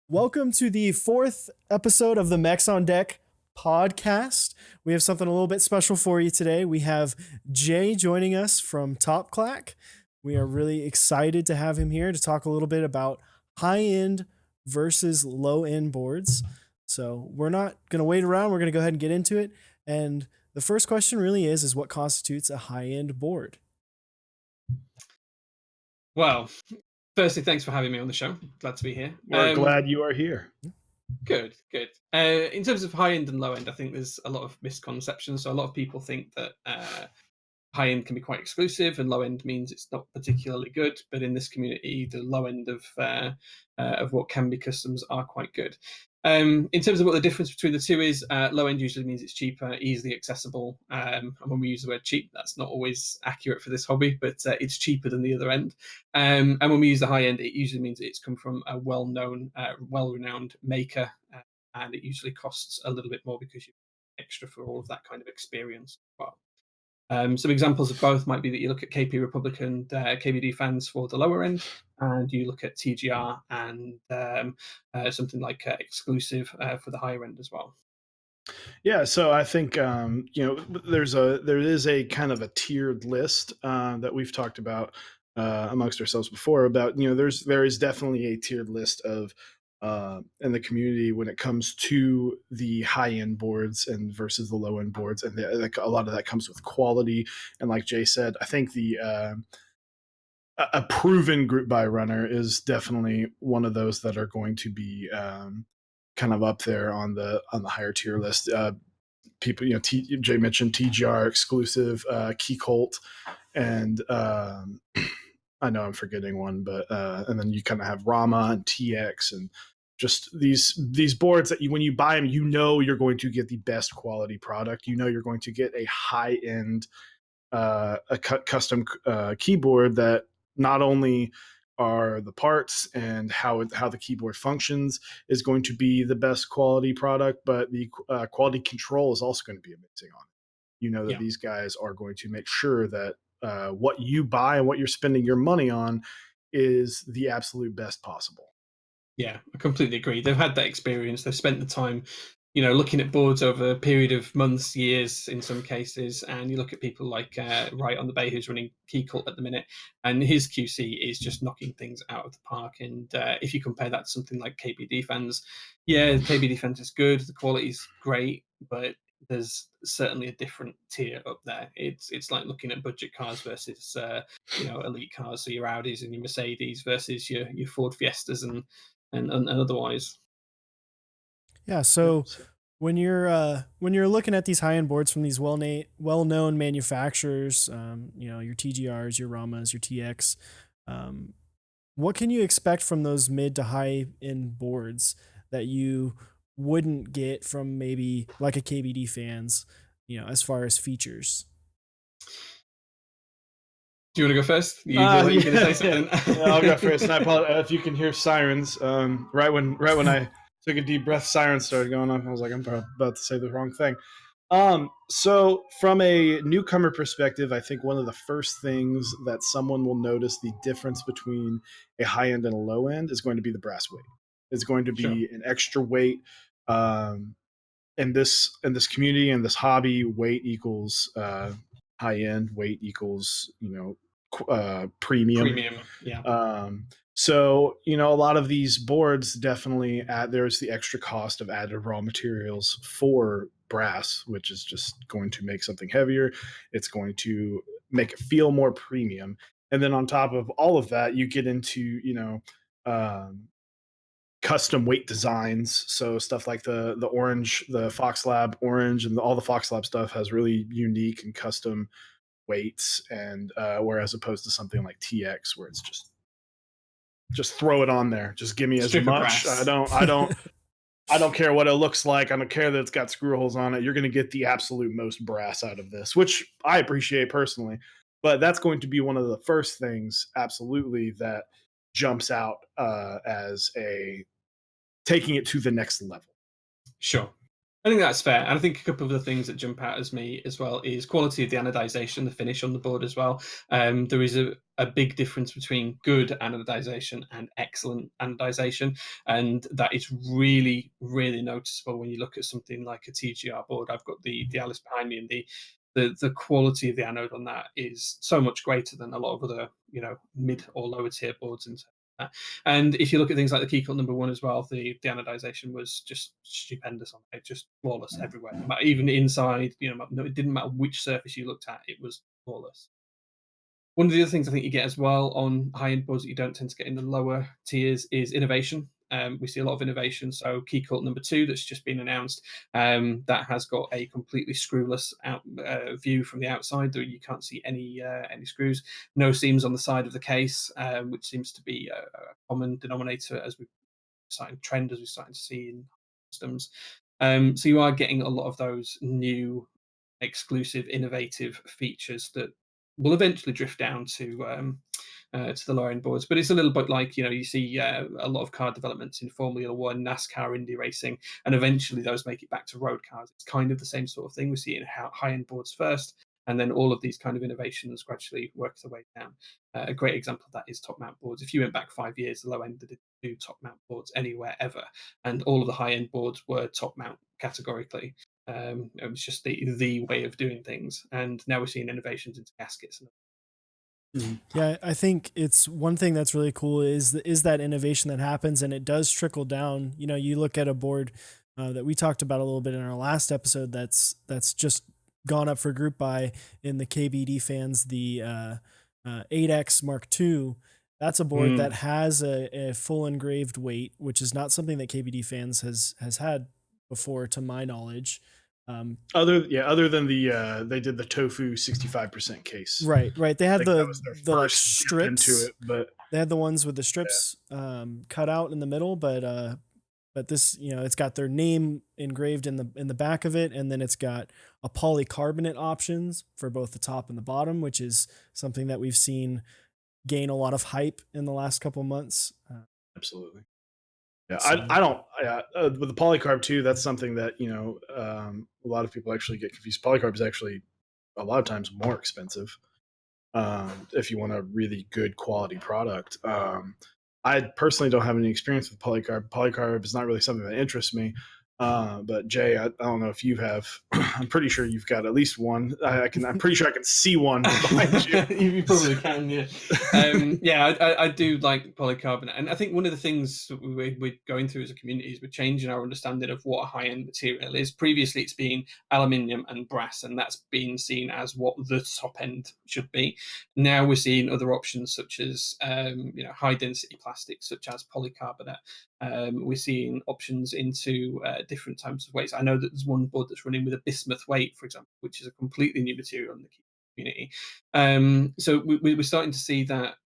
Welcome to the fourth episode of the Mechs on Deck podcast. We have something a little bit special for you today. We have Jay joining us from TopClack. We are really excited to have him here to talk a little bit about high-end versus low-end boards. So we're not going to wait around. We're going to go ahead and get into it. And the first question really is what constitutes a high-end board? Well, firstly, thanks for having me on the show. Glad to be here. We're glad you are here. Good, good. In terms of high end and low end, I think there's a lot of misconceptions. So a lot of people think that high end can be quite exclusive, and low end means it's not particularly good. But in this community, the low end of what can be customs are quite good. In terms of what the difference between the two is, low end usually means it's cheaper, easily accessible. And when we use the word cheap, that's not always accurate for this hobby, but it's cheaper than the other end. And when we use the high end, it usually means it's come from a well-known, well-renowned maker, and it usually costs a little bit more because you pay extra for all of that kind of experience. Well, some examples of both might be that you look at KP Republic and KBD fans for the lower end, and you look at TGR and something like Exclusive for the higher end as well. Yeah, so I think there is a kind of a tiered list that we've talked about amongst ourselves before about there is definitely a tiered list of in the community when it comes to the high end boards and versus the low end boards, and like a lot of that comes with quality. And like Jay said, I think the a proven group buy runner is definitely one of those that are going to be kind of up there on the higher tier list. People, Jay mentioned TGR exclusive, Key Colt, and I know I'm forgetting one, but and then you kind of have Rama and TX and just these boards that when you buy them, you're going to get the best quality product. You're going to get a high end a custom keyboard that not only are the parts and how the keyboard functions is going to be the best quality product, but the quality control is also going to be amazing on it. That Yeah. these guys are going to make sure that what you buy and what you're spending your money on is the absolute best possible. Yeah, I completely agree. They've had that experience. They've spent the time, looking at boards over a period of months, years in some cases. And you look at people like Right on the Bay, who's running Key Cult at the minute, and his QC is just knocking things out of the park. And if you compare that to something like KBD fans, yeah, KBD fans is good. The quality's great, but there's certainly a different tier up there. It's like looking at budget cars versus elite cars. So your Audis and your Mercedes versus your Ford Fiestas and otherwise. Yeah, Yep. so when you're looking at these high-end boards from these well-known manufacturers, your TGRs, your Ramas, your TX, what can you expect from those mid to high-end boards that you wouldn't get from maybe like a KBD fans, as far as features? Do you want to go first? You look like you're going to say Yeah. something. Yeah, I'll go first. And I apologize if you can hear sirens. Right when I took a deep breath, sirens started going off. I was like, I'm about to say the wrong thing. So from a newcomer perspective, I think one of the first things that someone will notice the difference between a high end and a low end is going to be the brass weight. It's going to Sure. be an extra weight. In this community and this hobby, weight equals high end. Weight equals premium. Premium. Yeah. So a lot of these boards definitely there's the extra cost of added raw materials for brass, which is just going to make something heavier. It's going to make it feel more premium. And then on top of all of that, you get into, um, custom weight designs. So stuff like the orange, the Fox Lab orange, and all the Fox Lab stuff has really unique and custom weights, and whereas opposed to something like TX, where it's just throw it on there, just give me as Strip of much. I brass. don't I don't I don't care what it looks like. I don't care that it's got screw holes on it. You're going to get the absolute most brass out of this, which I appreciate personally. But that's going to be one of the first things, absolutely, that jumps out as a taking it to the next level. Sure. I think that's fair. And I think a couple of the things that jump out as me as well is quality of the anodization, the finish on the board as well. There is a big difference between good anodization and excellent anodization. And that is really, really noticeable when you look at something like a TGR board. I've got the Alice behind me, and the quality of the anode on that is so much greater than a lot of other, mid or lower tier boards in that. And if you look at things like the key cut number one as well, the anodization was just stupendous on it, just flawless everywhere. Even inside, it didn't matter which surface you looked at, it was flawless. One of the other things I think you get as well on high-end boards that you don't tend to get in the lower tiers is innovation. We see a lot of innovation. So key cult number two that's just been announced, that has got a completely screwless view from the outside. Though you can't see any screws, no seams on the side of the case, which seems to be a common denominator as we're starting trend as we're starting to see in systems. So you are getting a lot of those new exclusive, innovative features that will eventually drift down to the lower end boards. But it's a little bit like you see a lot of car developments in Formula One, NASCAR, Indy racing, and eventually those make it back to road cars. It's kind of the same sort of thing. We see it in high end boards first, and then all of these kind of innovations gradually work their way down. A great example of that is top mount boards. If you went back 5 years, the low end didn't do top mount boards anywhere ever, and all of the high end boards were top mount categorically. It was just the way of doing things, and now we're seeing innovations into gaskets. Yeah, I think it's one thing that's really cool is that innovation that happens, and it does trickle down. You look at a board that we talked about a little bit in our last episode. That's just gone up for group buy in the KBD fans. The 8X Mark II. That's a board that has a full engraved weight, which is not something that KBD fans has had before, to my knowledge. Other than they did the tofu 65% case. Right. They had that was their the like first step into strips. it, but They had the ones with the strips cut out in the middle, but this, it's got their name engraved in the back of it, and then it's got a polycarbonate options for both the top and the bottom, which is something that we've seen gain a lot of hype in the last couple months. Absolutely. Yeah, So- I don't. Yeah, with the polycarb too, that's something that a lot of people actually get confused. Polycarb is actually a lot of times more expensive if you want a really good quality product. I personally don't have any experience with polycarb. Polycarb is not really something that interests me. But Jay, I don't know if you have. I'm pretty sure you've got at least one. I'm pretty sure I can see one behind you. You probably can, yeah. I do like polycarbonate, and I think one of the things that we're going through as a community is we're changing our understanding of what a high-end material is. Previously, it's been aluminium and brass, and that's been seen as what the top end should be. Now we're seeing other options such as high-density plastics, such as polycarbonate. We're seeing options into different types of weights. I know that there's one board that's running with a bismuth weight, for example, which is a completely new material in the community. So we're starting to see that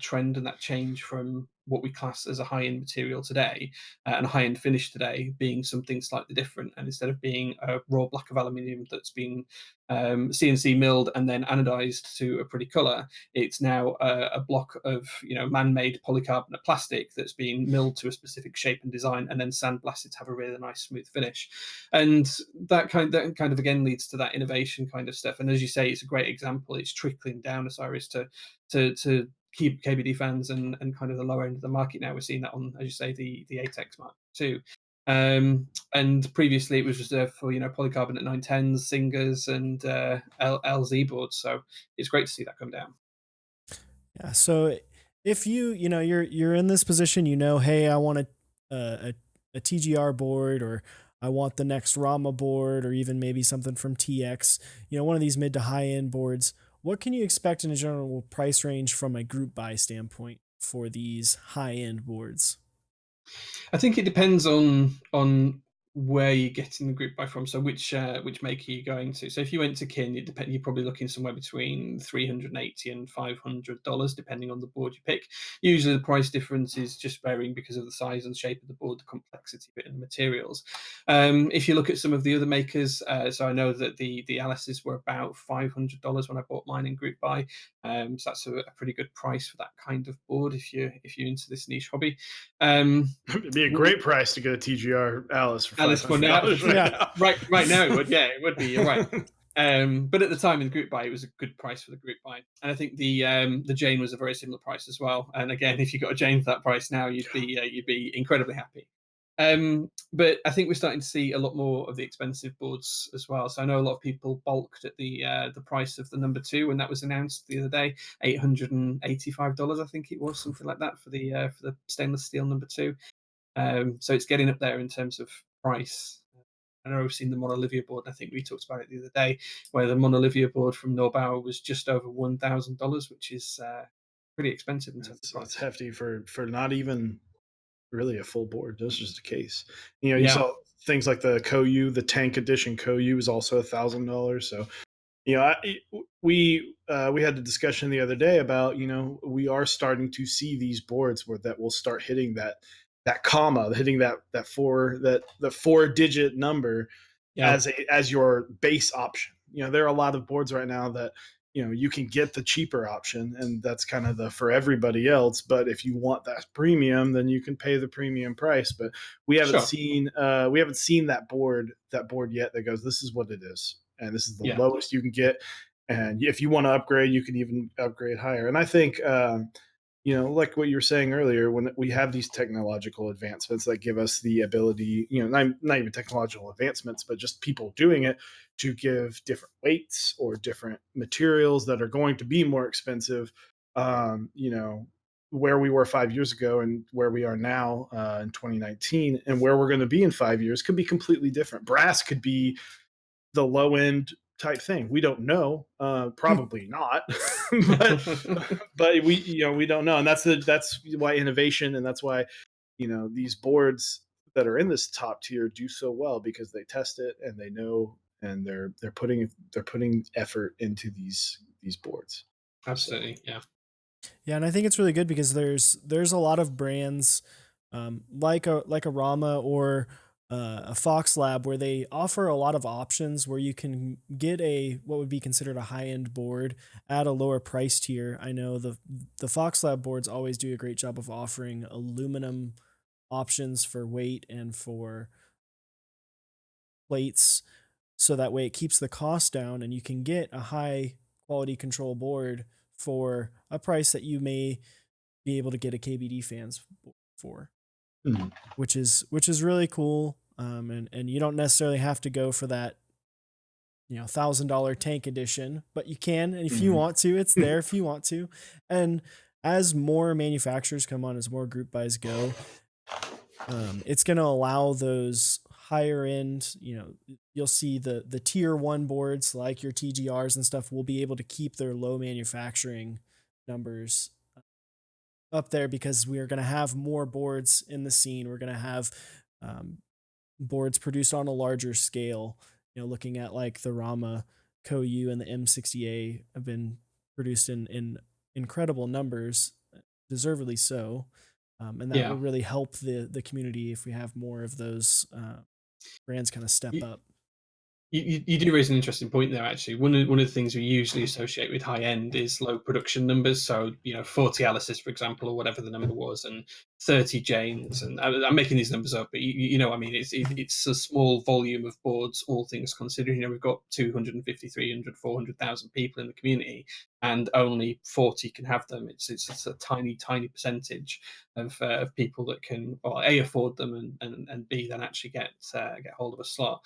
trend and that change from what we class as a high-end material today and a high-end finish today being something slightly different. And instead of being a raw block of aluminium that's been CNC milled and then anodized to a pretty color, it's now a block of man-made polycarbonate plastic that's been milled to a specific shape and design and then sandblasted to have a really nice smooth finish. And that kind of again leads to that innovation kind of stuff. And as you say, it's a great example. It's trickling down, Osiris, to keep KBD fans and kind of the lower end of the market. Now we're seeing that on, as you say, the 8X Mark II. And previously it was reserved for polycarbonate 910s, Singers, and LZ boards. So it's great to see that come down. Yeah. So if you're in this position, hey, I want a TGR board, or I want the next Rama board, or even maybe something from TX, one of these mid to high end boards. What can you expect in a general price range from a group buy standpoint for these high end boards? I think it depends on where you're getting the group buy from. So which maker you're going to. So if you went to Kin, you're probably looking somewhere between $380 and $500, depending on the board you pick. Usually the price difference is just varying because of the size and shape of the board, the complexity of it, and the materials. If you look at some of the other makers, so I know that the Alice's were about $500 when I bought mine in group buy. So that's a pretty good price for that kind of board if you're into this niche hobby. It'd be a great price to get a TGR Alice for Alice for now, $500 right now. right now it would, yeah, it would be. You're right. But at the time in the group buy, it was a good price for the group buy, and I think the Jane was a very similar price as well. And again, if you got a Jane for that price now, you'd be incredibly happy. But I think we're starting to see a lot more of the expensive boards as well. So I know a lot of people balked at the price of the number 2 when that was announced the other day, $885, I think it was, something like that, for the stainless steel number 2. So it's getting up there in terms of price. I know we've seen the Monolivia board. I think we talked about it the other day, where the Monolivia board from Norbauer was just over $1,000, which is pretty expensive in terms of price. That's hefty for not even really a full board. That's just a case. You Yeah. saw things like the Koyu, the Tank Edition Koyu is also $1,000. So we had a discussion the other day about we are starting to see these boards that will start hitting that comma, hitting that 4-digit number as your base option. There are a lot of boards right now that you can get the cheaper option, and that's kind of the for everybody else. But if you want that premium, then you can pay the premium price. But we haven't seen that board yet that goes, this is what it is, and this is the lowest you can get. And if you want to upgrade, you can even upgrade higher. And I think like what you were saying earlier, when we have these technological advancements that give us the ability, not even technological advancements, but just people doing it, to give different weights or different materials that are going to be more expensive. Where we were 5 years ago and where we are now in 2019, and where we're going to be in 5 years could be completely different. Brass could be the low end type thing. We don't know. Probably not. but we don't know, and that's why innovation, and that's why these boards that are in this top tier do so well, because they test it and they know, and they're putting effort into these boards. Absolutely. Yeah, and I think it's really good because there's a lot of brands like a Rama or a Fox Lab, where they offer a lot of options where you can get what would be considered a high-end board at a lower price tier. I know the Fox Lab boards always do a great job of offering aluminum options for weight and for plates, so that way it keeps the cost down, and you can get a high quality control board for a price that you may be able to get a KBD fans for, which is really cool. And you don't necessarily have to go for that $1,000 tank edition, but you can, and if you want to, it's there if you want to. And as more manufacturers come on, as more group buys go, it's going to allow those higher end, you'll see the tier 1 boards like your TGRs and stuff will be able to keep their low manufacturing numbers up there, because we are going to have more boards in the scene. We're going to have boards produced on a larger scale. Looking at like the Rama Koyu and the M60A have been produced in incredible numbers, deservedly so. And that will really help the community if we have more of those brands kind of step up. You do raise an interesting point there, actually. One of the things we usually associate with high end is low production numbers. So, 40 Alice's, for example, or whatever the number was, and 30 Janes. And I'm making these numbers up, but you know what I mean? It's a small volume of boards, all things considered. We've got 250, 300, 400,000 people in the community, and only 40 can have them. It's a tiny, tiny percentage of people that can, well, A, afford them, and B, then actually get hold of a slot.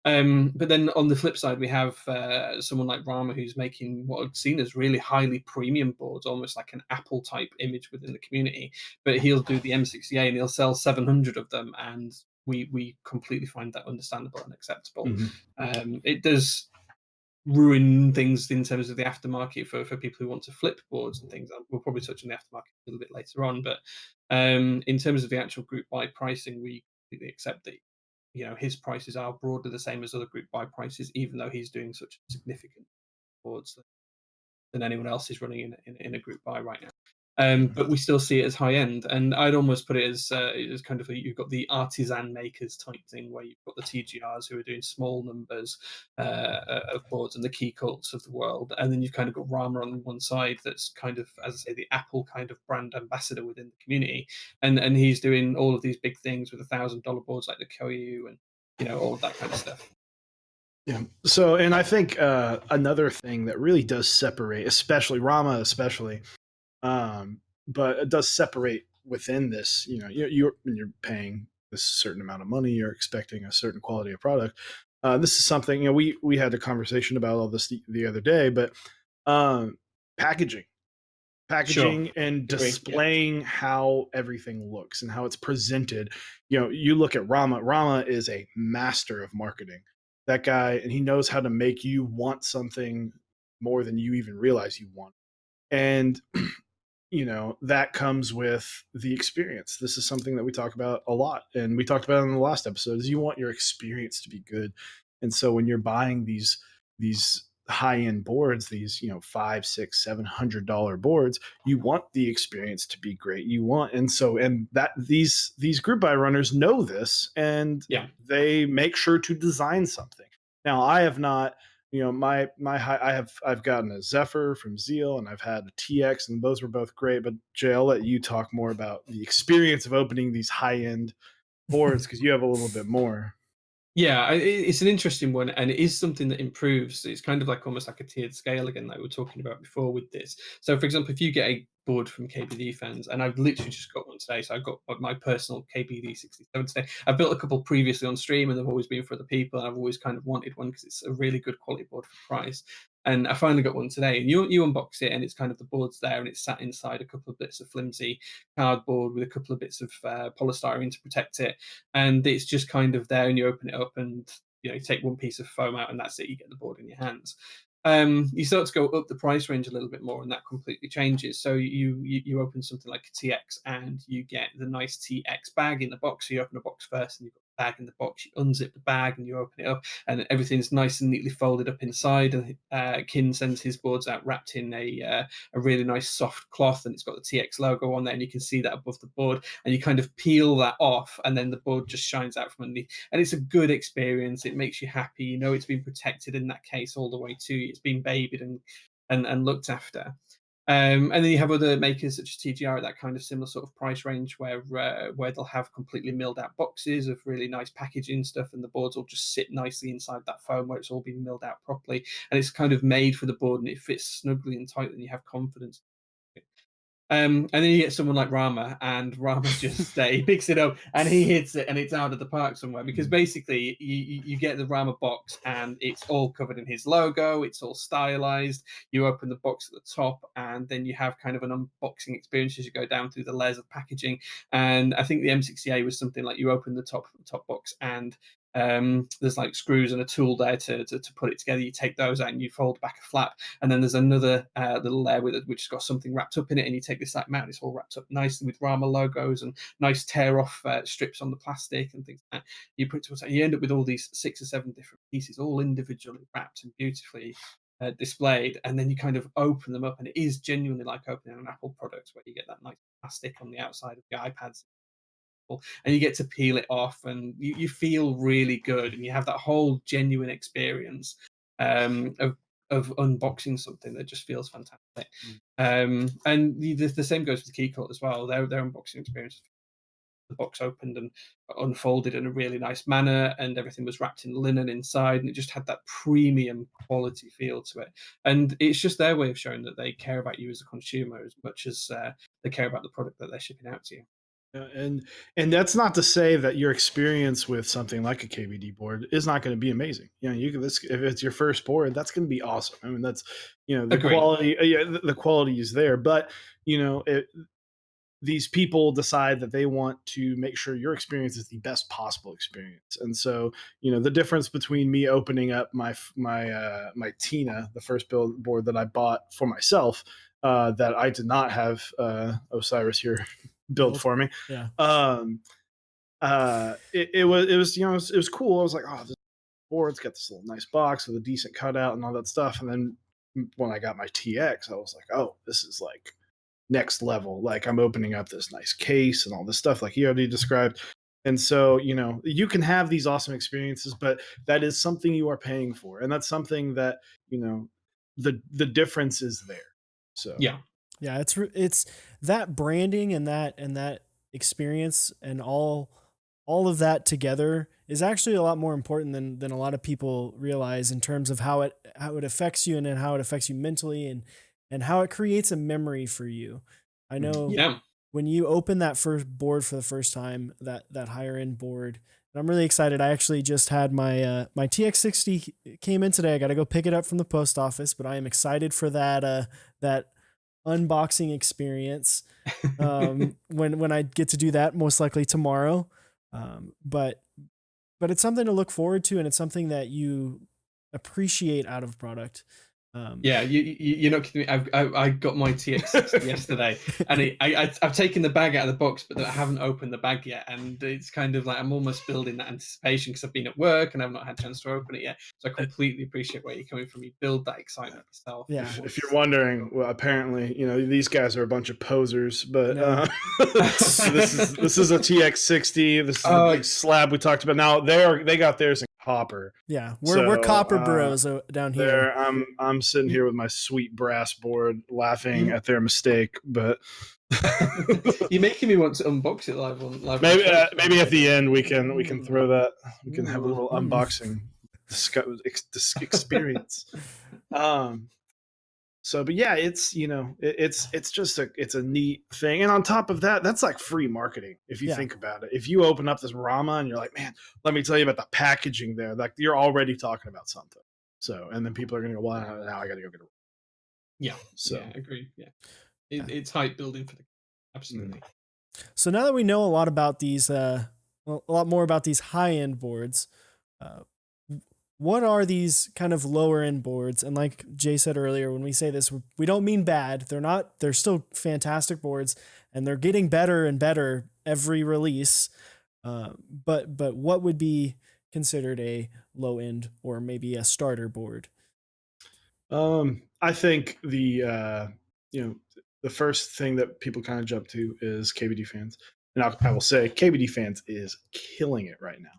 But then on the flip side, we have someone like Rama, who's making what I've seen as really highly premium boards, almost like an Apple type image within the community. But he'll do the M60A and he'll sell 700 of them, and we completely find that understandable and acceptable. It does ruin things in terms of the aftermarket for people who want to flip boards and things. We'll probably touch on the aftermarket a little bit later on, but in terms of the actual group buy pricing, we completely accept that his prices are broadly the same as other group buy prices, even though he's doing such significant boards than anyone else is running in a group buy right now. but we still see it as high end. And I'd almost put it as kind of you've got the artisan makers type thing, where you've got the TGRs who are doing small numbers of boards and the key cults of the world, and then you've kind of got Rama on one side that's kind of, as I say, the Apple kind of brand ambassador within the community, and he's doing all of these big things with $1,000 boards like the Koyu and all of that kind of stuff. Yeah. So, and I think another thing that really does separate, especially Rama, um, but it does separate within this. When you're paying this certain amount of money, you're expecting a certain quality of product. This is something we had a conversation about all this the other day, but um, packaging Sure. and Agree. Yeah. displaying how everything looks and how it's presented. You look at Rama. Rama is a master of marketing. That guy, and he knows how to make you want something more than you even realize you want. And that comes with the experience. This is something that we talk about a lot, and we talked about in the last episode, is you want your experience to be good. And so when you're buying these high-end boards, these five, six, $700 boards, you want the experience to be great. And that these group buy runners know this, and Yeah. they make sure to design something. Now, I have not, I've gotten a Zephyr from Zeal, and I've had a TX, and those were both great. But Jay, I'll let you talk more about the experience of opening these high end boards, because you have a little bit more. Yeah, it's an interesting one, and it is something that improves. It's kind of like almost like a tiered scale again, like we were talking about before with this. So, for example, if you get a board from KBD fans, and I've literally just got one today, so I've got my personal KBD 67 today. I've built a couple previously on stream, and they've always been for other people, and I've always kind of wanted one because it's a really good quality board for price. And I finally got one today, and you unbox it, and it's kind of the board's there, and it's sat inside a couple of bits of flimsy cardboard with a couple of bits of polystyrene to protect it, and it's just kind of there, and you open it up, and you take one piece of foam out, and that's it. You get the board in your hands. You start to go up the price range a little bit more, and that completely changes. So you open something like a TX, and you get the nice TX bag in the box. So you open the box first, and you've got the bag in the box. You unzip the bag, and you open it up, and everything's nice and neatly folded up inside. And Kin sends his boards out wrapped in a really nice soft cloth, and it's got the TX logo on there, and you can see that above the board. And you kind of peel that off, and then the board just shines out from underneath, and it's a good experience. It makes you happy. It's been protected in that case all the way to, it's been babied and looked after. And then you have other makers such as TGR at that kind of similar sort of price range, where they'll have completely milled out boxes of really nice packaging stuff, and the boards will just sit nicely inside that foam where it's all been milled out properly, and it's kind of made for the board, and it fits snugly and tightly, and you have confidence. And then you get someone like Rama, and Rama just he picks it up and he hits it, and it's out of the park somewhere. Because basically, you get the Rama box, and it's all covered in his logo. It's all stylized. You open the box at the top, and then you have kind of an unboxing experience as you go down through the layers of packaging. And I think the M60A was something like you open the top box, and there's like screws and a tool there to put it together. You take those out, and you fold back a flap, and then there's another little layer with it which has got something wrapped up in it, and you take this like mount. It's all wrapped up nicely with Rama logos and nice tear off strips on the plastic and things like that. You put it to, you end up with all these 6 or 7 different pieces, all individually wrapped and beautifully displayed, and then you kind of open them up, and it is genuinely like opening an Apple product, where you get that nice plastic on the outside of the iPads, and you get to peel it off, and you feel really good, and you have that whole genuine experience of unboxing something that just feels fantastic. And the same goes for Keycut as well. Their unboxing experience, the box opened and unfolded in a really nice manner, and everything was wrapped in linen inside, and it just had that premium quality feel to it. And it's just their way of showing that they care about you as a consumer as much as they care about the product that they're shipping out to you. And that's not to say that your experience with something like a KBD board is not going to be amazing. You can, if it's your first board, that's going to be awesome. I mean, that's the Agreed. quality. The quality is there, but these people decide that they want to make sure your experience is the best possible experience. And so, the difference between me opening up my Tina, the first build board that I bought for myself, that I did not have Osiris here build for me. Yeah. It was cool. I was like, oh, this board's got this little nice box with a decent cutout and all that stuff. And then when I got my TX, I was like, oh, this is like next level. Like I'm opening up this nice case and all this stuff, like you already described. And so, you can have these awesome experiences, but that is something you are paying for, and that's something that the difference is there. So Yeah. Yeah, it's that branding and that experience and all of that together is actually a lot more important than a lot of people realize in terms of how it affects you and then how it affects you mentally and how it creates a memory for you. I know Yeah. when you open that first board for the first time, that higher end board, and I'm really excited. I actually just had my TX60 came in today. I got to go pick it up from the post office, but I am excited for that unboxing experience when I get to do that, most likely tomorrow. But it's something to look forward to, and it's something that you appreciate out of product. Yeah, you're not kidding me. I got my TX60 yesterday, and I've taken the bag out of the box, but I haven't opened the bag yet. And it's kind of like I'm almost building that anticipation because I've been at work and I've not had a chance to open it yet. So I completely appreciate where you're coming from. You build that excitement yourself. Yeah. if you're wondering, well, apparently, these guys are a bunch of posers, but No. this is a TX60. This is the Oh, big slab we talked about. Now they got theirs in copper. Yeah, we're So, copper bros down here. There, I'm sitting here with my sweet brass board, laughing You- at their mistake. But You're making me want to unbox it live on live. maybe on Twitch. maybe at the end we can throw that. We can have a Ooh. little unboxing experience. So, but yeah, it's just it's a neat thing, and on top of that, that's like free marketing if you Yeah. think about it. If you open up this Rama and you're like, man, let me tell you about the packaging there, like you're already talking about something. So, and then people are gonna go, well, now I got to go get it. Yeah. So, Yeah, agreed. Yeah, it's hype building for the absolutely. So now that we know a lot about these, a lot more about these high end boards, uh, what are these kind of lower end boards? And like Jay said earlier, when we say this, we don't mean bad. They're not. They're still fantastic boards, and they're getting better and better every release. But what would be considered a low end or maybe a starter board? I think the first thing that people kind of jump to is KBD fans, and I will say KBD fans is killing it right now.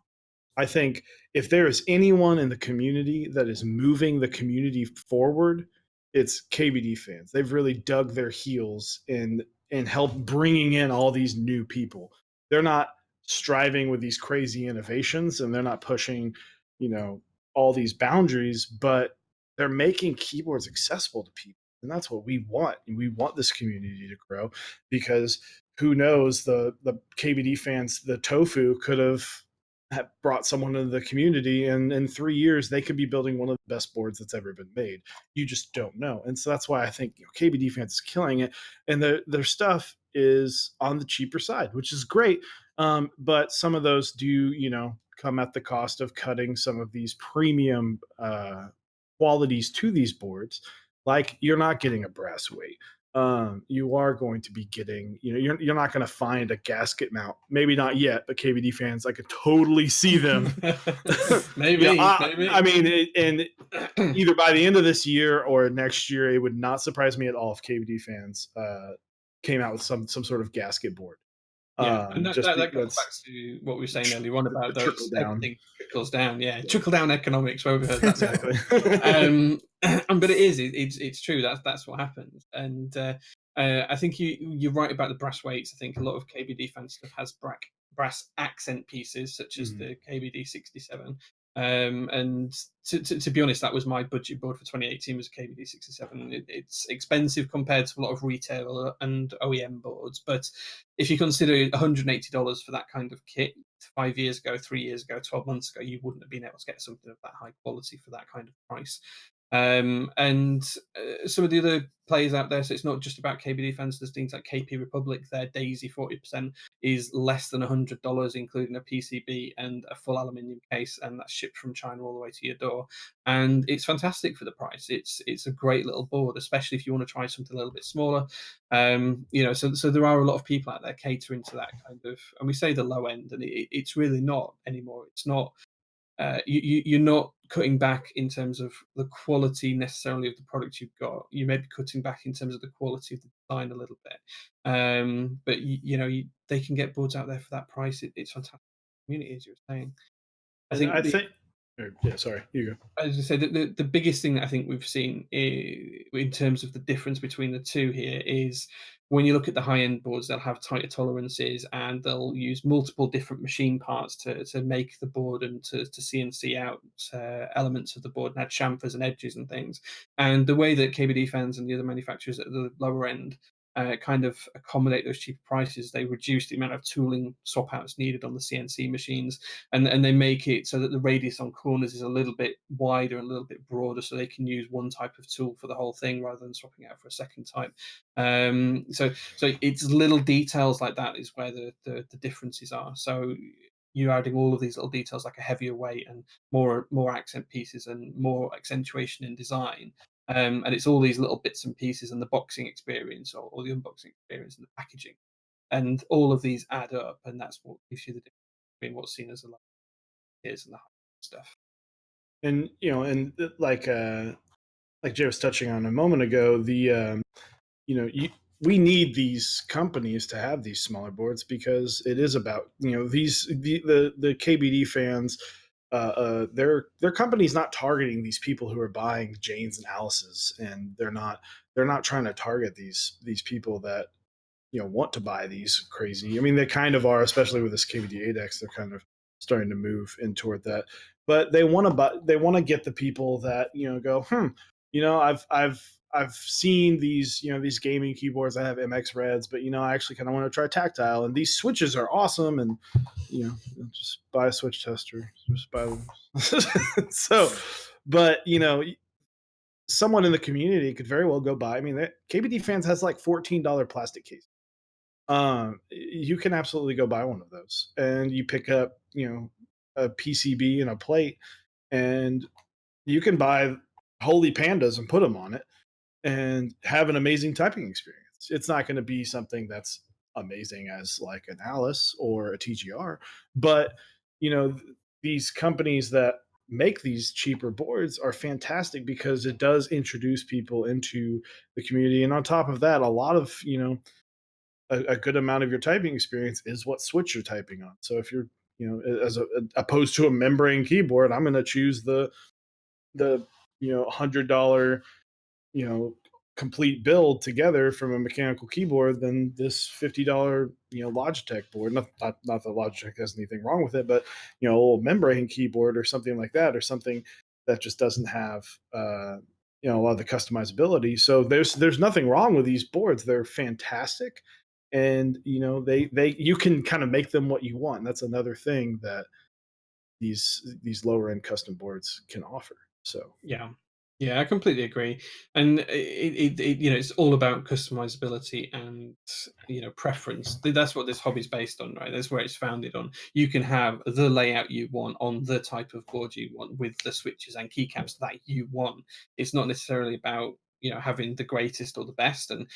I think if there is anyone in the community that is moving the community forward, it's KBD fans. They've really dug their heels in help bringing in all these new people. They're not striving with these crazy innovations, and they're not pushing, all these boundaries, but they're making keyboards accessible to people. And that's what we want. And we want this community to grow, because who knows, the KBD fans, the tofu could have brought someone into the community, and in 3 years they could be building one of the best boards that's ever been made. You just don't know. And so that's why I think KBD fans is killing it, and their stuff is on the cheaper side, which is great. But some of those do come at the cost of cutting some of these premium qualities to these boards. Like, you're not getting a brass weight. You are going to be getting, you're not going to find a gasket mount. Maybe not yet, but KBD fans, I could totally see them. Maybe. I mean, and either by the end of this year or next year, it would not surprise me at all if KBD fans came out with some sort of gasket board. Yeah, and that Just goes because back to what we were saying earlier on about the trickle those down. everything trickles down. Yeah, trickle down economics. Where we heard that Exactly. but it's true. That's what happens. And I think you're right about the brass weights. I think a lot of KBD fan stuff has brass accent pieces, such as the KBD 67. And to be honest, that was my budget board for 2018, was a KBD 67. It's expensive compared to a lot of retail and OEM boards, but if you consider $180 for that kind of kit 5 years ago, 3 years ago, 12 months ago, you wouldn't have been able to get something of that high quality for that kind of price. And some of the other players out there, so it's not just about KBD fans. There's things like KP Republic. Their Daisy 40% is less than $100, including a PCB and a full aluminium case, and that's shipped from China all the way to your door. And it's fantastic for the price. It's a great little board, especially if you want to try something a little bit smaller. So there are a lot of people out there catering to that kind of, and we say the low end, and it's really not anymore. It's not. You're not cutting back in terms of the quality necessarily of the product you've got. You may be cutting back in terms of the quality of the design a little bit. But they can get boards out there for that price. It's fantastic community, as you were saying. I And think I the think, yeah, sorry, you go. I was going to say that the biggest thing that I think we've seen in terms of the difference between the two here is when you look at the high end boards, they'll have tighter tolerances and they'll use multiple different machine parts to make the board and to CNC out elements of the board and add chamfers and edges and things. And the way that KBD fans and the other manufacturers at the lower end kind of accommodate those cheaper prices, they reduce the amount of tooling swap outs needed on the CNC machines, and they make it so that the radius on corners is a little bit wider and a little bit broader, so they can use one type of tool for the whole thing rather than swapping out for a second type. So it's little details like that is where the differences are. So you're adding all of these little details like a heavier weight and more accent pieces and more accentuation in design. And it's all these little bits and pieces and the boxing experience or the unboxing experience and the packaging. And all of these add up, and that's what gives you the difference between what's seen as a low tiers and the high stuff. And like Jay was touching on a moment ago, you know you, we need these companies to have these smaller boards because it is about the KBD fans. Their company's not targeting these people who are buying Janes and Alice's, and they're not trying to target these people that want to buy these crazy. I mean, they kind of are, especially with this KVD 8X. They're kind of starting to move in toward that, but they want to buy. They want to get the people that go, I've seen these gaming keyboards. I have MX Reds, but I actually kind of want to try tactile, and these switches are awesome, and just buy a switch tester, just buy them. So, but someone in the community could very well go buy. I mean, KBD fans has like $14 plastic case. You can absolutely go buy one of those, and you pick up a PCB and a plate, and you can buy holy pandas and put them on it and have an amazing typing experience. It's not going to be something that's amazing as like an Alice or a TGR, but you know these companies that make these cheaper boards are fantastic because it does introduce people into the community, and on top of that, a lot of a good amount of your typing experience is what switch you're typing on. So if you're opposed to a membrane keyboard, I'm going to choose the $100 you know complete build together from a mechanical keyboard than this $50 Logitech board. Not that Logitech has anything wrong with it, but a little membrane keyboard or something like that, or something that just doesn't have a lot of the customizability. So there's nothing wrong with these boards. They're fantastic, and they you can kind of make them what you want. And that's another thing that these lower end custom boards can offer. So Yeah. Yeah, I completely agree. And it's all about customizability and preference. That's what this hobby's based on, right? That's where it's founded on. You can have the layout you want on the type of board you want with the switches and keycaps that you want. It's not necessarily about having the greatest or the best. And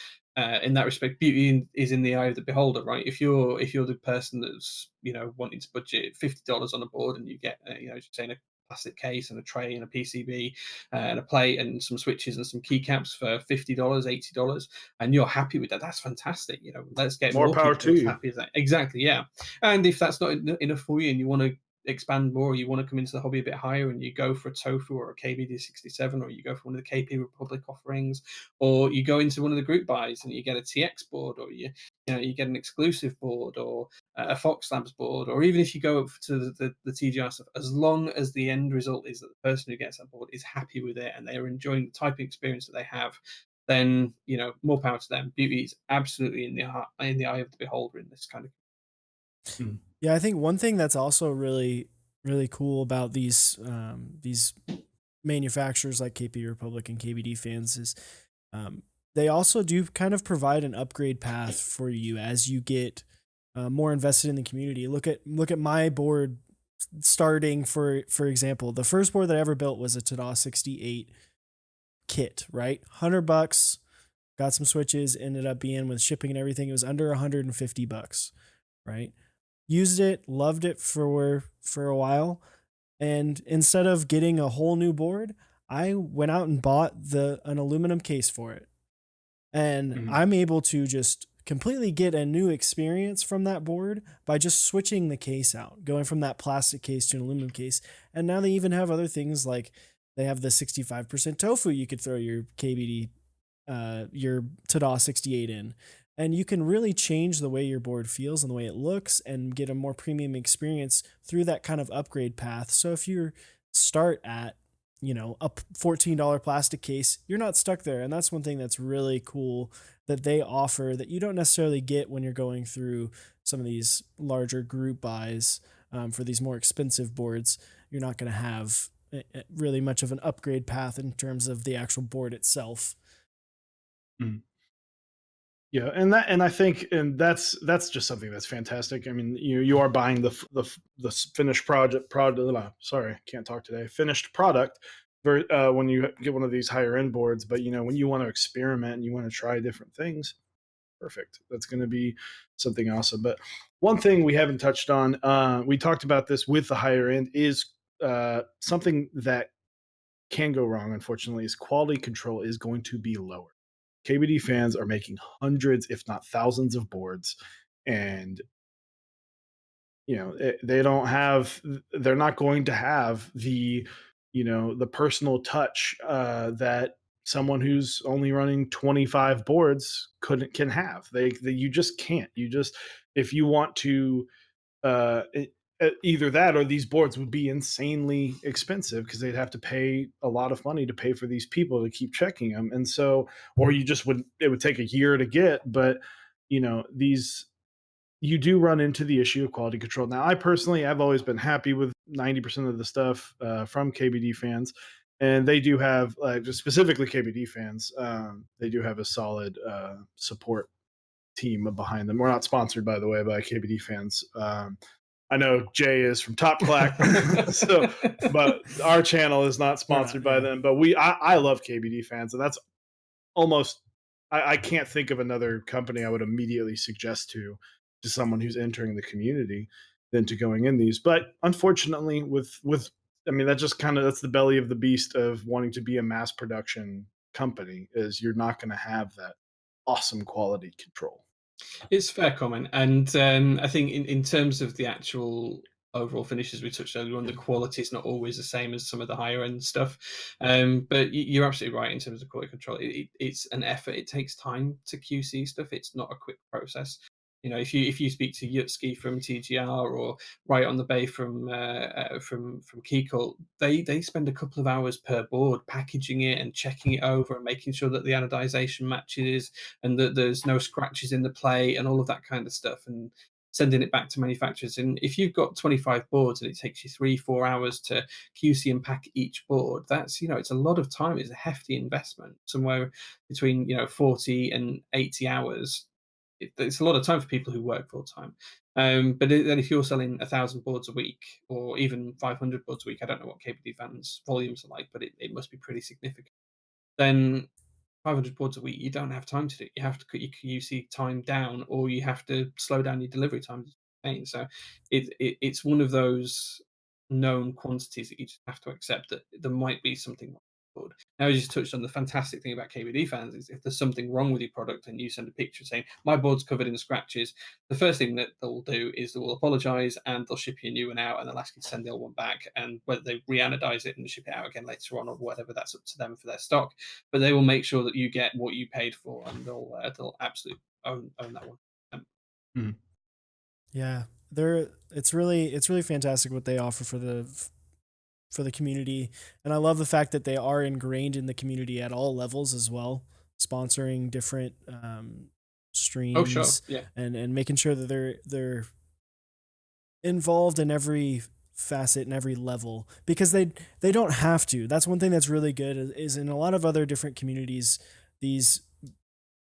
in that respect, beauty is in the eye of the beholder, right? If you're the person that's wanting to budget $50 on a board and you get just saying a plastic case and a tray and a PCB and a plate and some switches and some keycaps for $50, $80, and you're happy with that, that's fantastic. Let's get more more power people to as you. happy as that. Exactly, yeah. And if that's not enough for you and you want to expand more, you want to come into the hobby a bit higher and you go for a Tofu or a KBD67, or you go for one of the KP Republic offerings, or you go into one of the group buys and you get a TX board, or you get an exclusive board, or a Fox Labs board, or even if you go up to the TGR stuff, as long as the end result is that the person who gets that board is happy with it and they are enjoying the typing experience that they have, then more power to them. Beauty is absolutely in the eye of the beholder in this kind of. Yeah, I think one thing that's also really really cool about these manufacturers like KP Republic and KBD fans is they also do kind of provide an upgrade path for you as you get more invested in the community. Look at my board starting for example. The first board that I ever built was a Tada 68 kit, right? $100, got some switches, ended up being with shipping and everything. It was under $150, right? Used it, loved it for a while. And instead of getting a whole new board, I went out and bought the an aluminum case for it. And Mhm. I'm able to just completely get a new experience from that board by just switching the case out, going from that plastic case to an aluminum case. And now they even have other things like they have the 65% tofu you could throw your KBD, your Tada 68 in. And you can really change the way your board feels and the way it looks and get a more premium experience through that kind of upgrade path. So if you start at, a $14 plastic case, you're not stuck there. And that's one thing that's really cool that they offer that you don't necessarily get when you're going through some of these larger group buys for these more expensive boards. You're not going to have really much of an upgrade path in terms of the actual board itself. Mhm. Yeah, and I think that's just something that's fantastic. I mean, you are buying the finished product. Sorry, can't talk today. Finished product. When you get one of these higher end boards, but when you want to experiment and you want to try different things, perfect. That's going to be something awesome. But one thing we haven't touched on, we talked about this with the higher end, is something that can go wrong, unfortunately, is quality control is going to be lower. KBD fans are making hundreds, if not thousands, of boards, and they don't have, they're not going to have the personal touch that someone who's only running 25 boards can have. You just can't. You just, if you want to either that or these boards would be insanely expensive because they'd have to pay a lot of money to pay for these people to keep checking them. And so, or you just would, it would take a year to get. But these, you do run into the issue of quality control. Now, I personally, I've always been happy with 90% of the stuff from KBD fans, and they do have, like, specifically KBD fans, they do have a solid support team behind them. We're not sponsored, by the way, by KBD fans. I know Jay is from TopClack, so, but our channel is not We're not, sponsored by yeah. them. But I love KBD fans, and that's almost, I can't think of another company I would immediately suggest to someone who's entering the community than to going in these. But unfortunately, with I mean, that just kind of, that's the belly of the beast of wanting to be a mass production company, is you're not going to have that awesome quality control. It's a fair comment, and I think in terms of the actual overall finishes we touched earlier on, the quality is not always the same as some of the higher end stuff. But you're absolutely right in terms of quality control. It's an effort. It takes time to QC stuff. It's not a quick process. If you speak to Yutski from TGR or Right on the Bay from Keycult, they spend a couple of hours per board packaging it and checking it over and making sure that the anodization matches and that there's no scratches in the plate and all of that kind of stuff, and sending it back to manufacturers. And if you've got 25 boards and it takes you 3-4 hours to QC and pack each board, that's, it's a lot of time. It's a hefty investment, somewhere between 40 and 80 hours. It's a lot of time for people who work full time. Then if you're selling 1,000 boards a week or even 500 boards a week, I don't know what KBD fans volumes are like, but it must be pretty significant. Then 500 boards a week, you don't have time to do it. You have to cut your QC time down, or you have to slow down your delivery time. So it's one of those known quantities that you just have to accept that there might be something wrong with the board. Now, you just touched on the fantastic thing about KBD fans is if there's something wrong with your product and you send a picture saying my board's covered in scratches, the first thing that they'll do is they will apologize and they'll ship you a new one out and they'll ask you to send the old one back. And whether they re-anodize it and ship it out again later on or whatever, that's up to them for their stock. But they will make sure that you get what you paid for, and they'll absolutely own that one. Mhm. Yeah. It's really fantastic what they offer for the community. And I love the fact that they are ingrained in the community at all levels as well, sponsoring different Oh, sure, streams yeah. and making sure that they're involved in every facet and every level because they don't have to. That's one thing that's really good is in a lot of other different communities, these,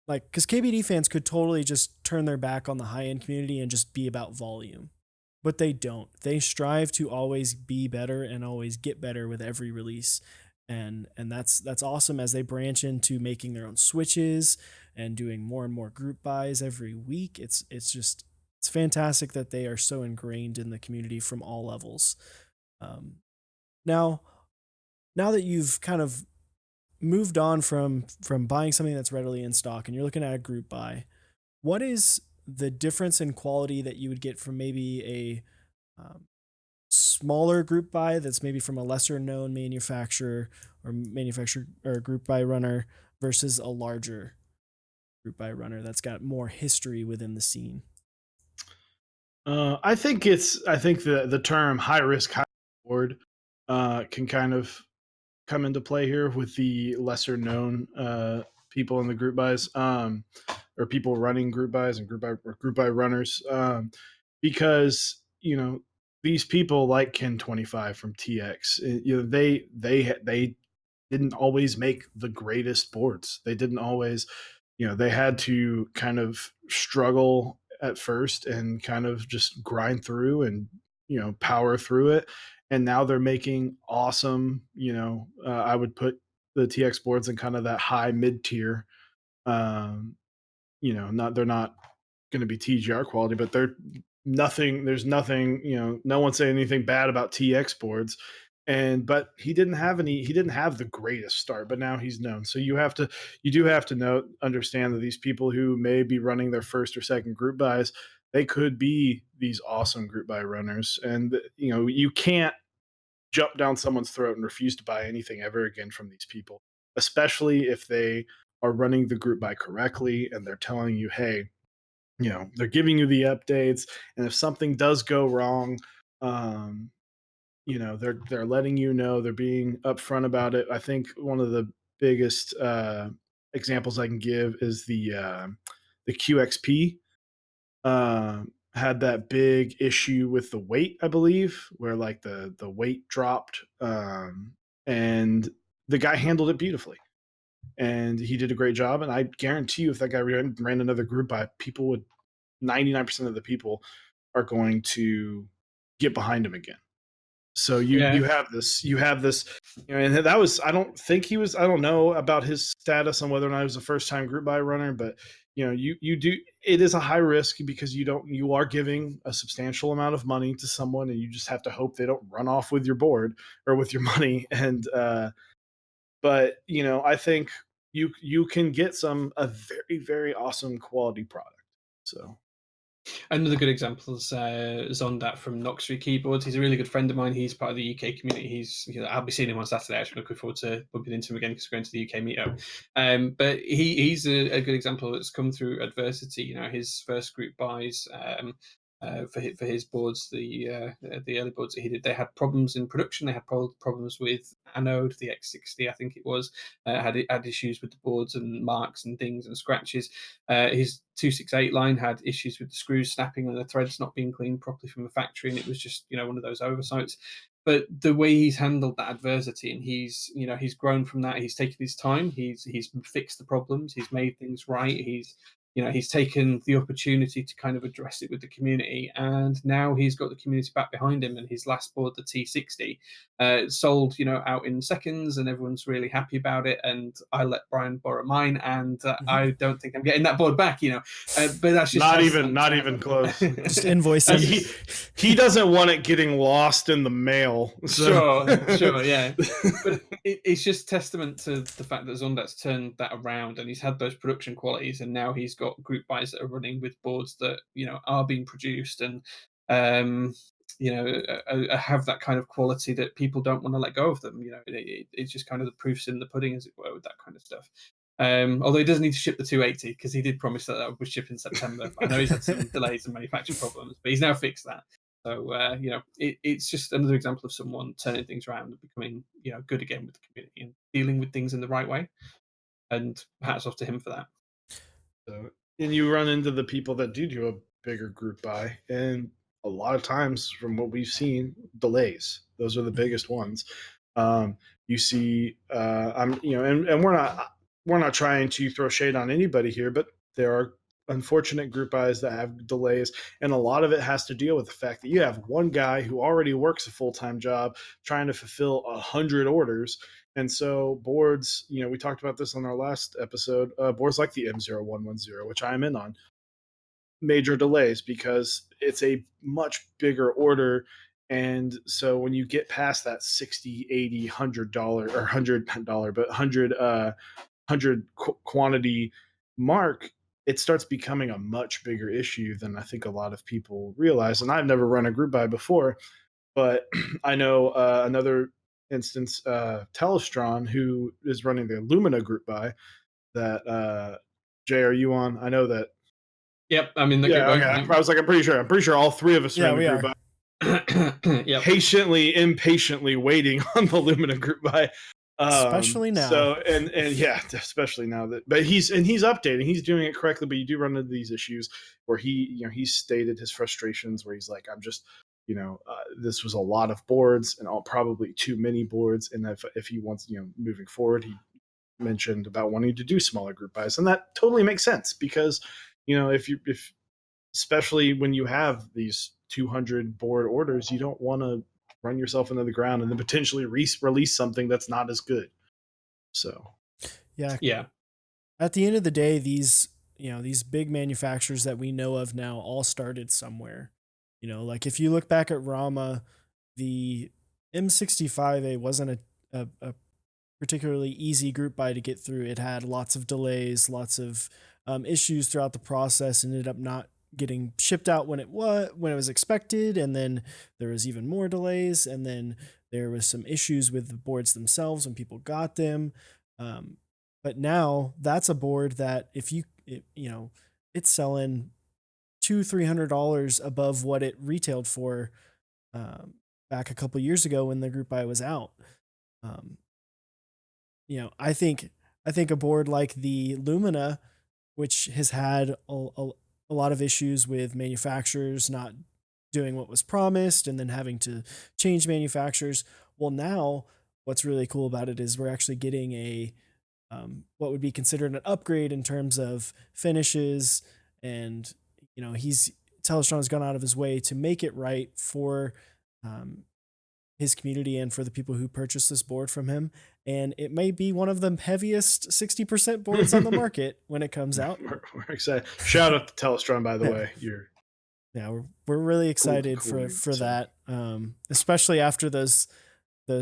like, because KBD fans could totally just turn their back on the high end community and just be about volume, but they don't. They strive to always be better and always get better with every release, and that's awesome as they branch into making their own switches and doing more and more group buys every week. It's fantastic that they are so ingrained in the community from all levels. Now, now that you've kind of moved on from buying something that's readily in stock and you're looking at a group buy, what is the difference in quality that you would get from maybe a smaller group buy that's maybe from a lesser known manufacturer or manufacturer or group buy runner versus a larger group buy runner that's got more history within the scene? I think the term high risk, high reward can kind of come into play here with the lesser known people in the group buys, or people running group buys and group buy runners, because these people like Ken 25 from TX. They didn't always make the greatest boards. They didn't always, they had to kind of struggle at first and kind of just grind through and power through it, and now they're making awesome. I would put the TX boards in kind of that high mid tier. Um, not they're not going to be TGR quality, but they're nothing. There's nothing. No one's saying anything bad about TX boards. And but he didn't have any. He didn't have the greatest start, but now he's known. So you do have to understand that these people who may be running their first or second group buys, they could be these awesome group buy runners, and you can't jump down someone's throat and refuse to buy anything ever again from these people, especially if they are running the group buy correctly and they're telling you, hey, they're giving you the updates, and if something does go wrong, um, they're letting you know, they're being upfront about it. I think one of the biggest examples I can give is the QXP had that big issue with the weight, I believe, where like the weight dropped, and the guy handled it beautifully, and he did a great job. And I guarantee you, if that guy ran another group by, people would 99% of the people are going to get behind him again. So Yeah. you have this, and that was, I don't know about his status on whether or not he was a first time group buy runner, but you do, it is a high risk because you are giving a substantial amount of money to someone, and you just have to hope they don't run off with your board or with your money. And but I think you can get a very, very awesome quality product. So Another good example is Zondat from Noxry Keyboards. He's a really good friend of mine. He's part of the UK community. I'll be seeing him on Saturday. Actually, looking forward to bumping into him again because we're going to the UK meetup. But he's a good example that's come through adversity. His first group buys for his boards, the early boards that he did, they had problems in production. They had problems with anode, the X60, I think it was. Had issues with the boards and marks and things and scratches. His 268 line had issues with the screws snapping and the threads not being cleaned properly from the factory, and it was just one of those oversights. But the way he's handled that adversity, and he's grown from that. He's taken his time. He's fixed the problems. He's made things right. He's taken the opportunity to kind of address it with the community, and now he's got the community back behind him. And his last board, the T60, sold out in seconds, and everyone's really happy about it. And I let Brian borrow mine, and I don't think I'm getting that board back. But that's just not even close. Just invoice him. He doesn't want it getting lost in the mail. So. Sure, yeah. But it's just testament to the fact that Zondat's turned that around, and he's had those production qualities, and now he's got group buys that are running with boards that are being produced and have that kind of quality that people don't want to let go of them. It's just kind of the proof's in the pudding, as it were, with that kind of stuff. Although he does need to ship the 280 because he did promise that would ship in September. I know he's had some delays and manufacturing problems, but he's now fixed that. So it's just another example of someone turning things around and becoming good again with the community and dealing with things in the right way. And hats off to him for that. So, and you run into the people that do a bigger group buy, and a lot of times, from what we've seen, delays. Those are the biggest ones. You see, and we're not trying to throw shade on anybody here, but there are unfortunate group buys that have delays, and a lot of it has to deal with the fact that you have one guy who already works a full-time job trying to fulfill 100 orders. And so boards, we talked about this on our last episode, boards like the M0110, which I'm in on, major delays because it's a much bigger order, And so when you get past that 60, 80, $100 or $100, but 100 quantity mark, it starts becoming a much bigger issue than I think a lot of people realize. And I've never run a group buy before, but I know another instance, Telestron, who is running the Lumina group buy that Jay, are you on? I know that. Yep, I'm in the group Yeah, buy. okay. I was like, I'm pretty sure all three of us are Yeah, in the we group are. buy. Yep. Impatiently waiting on the Lumina group buy. Especially now. So and yeah, especially now that, but he's updating, he's doing it correctly, but you do run into these issues where he's stated his frustrations where he's like, I'm just, this was a lot of boards and probably too many boards, and if he wants, moving forward, he mentioned about wanting to do smaller group buys, and that totally makes sense because, if especially when you have these 200 board orders, you don't want to run yourself into the ground and then potentially release something that's not as good. So, yeah. At the end of the day, these big manufacturers that we know of now all started somewhere. Like if you look back at Rama, the M65A wasn't a particularly easy group buy to get through. It had lots of delays, lots of issues throughout the process, ended up not getting shipped out when it was expected, and then there was even more delays, and then there was some issues with the boards themselves when people got them. But now that's a board that if it's selling $200-$300 above what it retailed for back a couple years ago when the group buy was out. I think a board like the Lumina, which has had a lot of issues with manufacturers not doing what was promised and then having to change manufacturers. Well, now what's really cool about it is we're actually getting a what would be considered an upgrade in terms of finishes, and Telestron has gone out of his way to make it right for his community and for the people who purchase this board from him. And it may be one of the heaviest 60% boards on the market when it comes out. We're excited. Shout out to Telestron, by the way. We're really excited cool, for that. Especially after those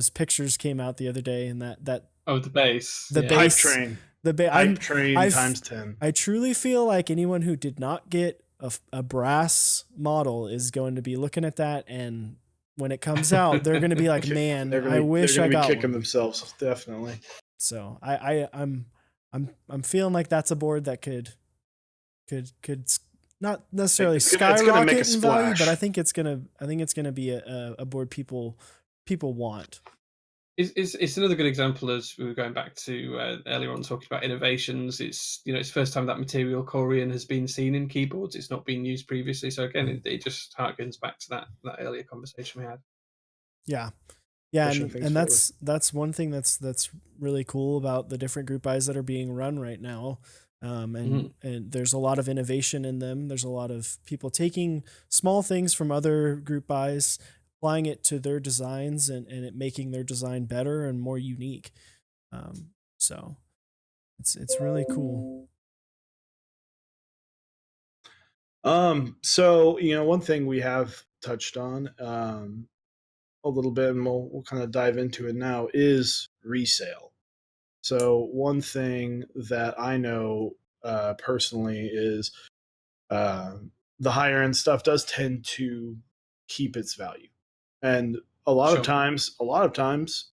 pictures came out the other day, and that the base, hype train, hype train times 10. I truly feel like anyone who did not get a brass model is going to be looking at that, and when it comes out, they're going to be like, "Man, I wish I got kicking one." themselves, definitely. So I'm feeling like that's a board that could not necessarily skyrocket in value, but I think it's gonna be a board people want. It's another good example, as we were going back to earlier on talking about innovations. It's it's the first time that material Corian has been seen in keyboards. It's not been used previously, so again, it just harkens back to that earlier conversation we had. Yeah, and that's one thing that's really cool about the different group buys that are being run right now. And there's a lot of innovation in them. There's a lot of people taking small things from other group buys, applying it to their designs, and it making their design better and more unique. So it's really cool. So one thing we have touched on a little bit, and we'll kind of dive into it now, is resale. So one thing that I know personally is the higher end stuff does tend to keep its value, and a lot of times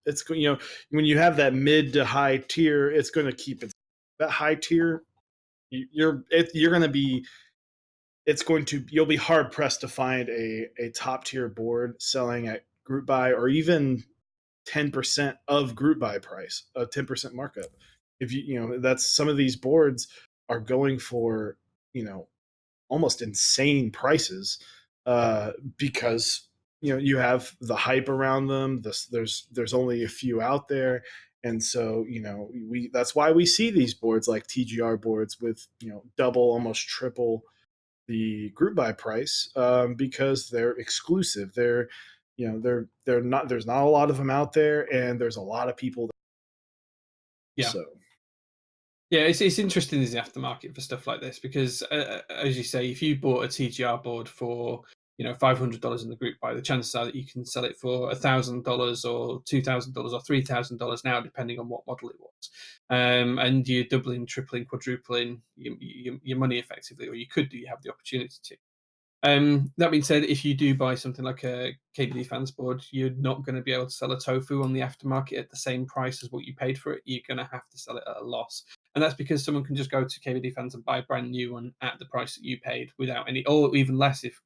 it's when you have that mid to high tier, it's going to keep it. That high tier, you're going to be. You'll be hard pressed to find a top tier board selling at group buy or even 10% of group buy price, a 10% markup. If that's, some of these boards are going for almost insane prices because you have the hype around them. There's only a few out there, and so that's why we see these boards like TGR boards with double, almost triple the group buy price, because they're exclusive. They're not, there's not a lot of them out there, and there's a lot of people. So yeah, it's interesting in the aftermarket for stuff like this because, as you say, if you bought a TGR board for $500 in the group buy, the chances are that you can sell it for $1,000 or $2,000 or $3,000 now, depending on what model it was. And you're doubling, tripling, quadrupling your money effectively, or you have the opportunity to. That being said, if you do buy something like a KBD fans board, you're not going to be able to sell a tofu on the aftermarket at the same price as what you paid for it. You're going to have to sell it at a loss. And that's because someone can just go to KBD fans and buy a brand new one at the price that you paid without any, or even less if,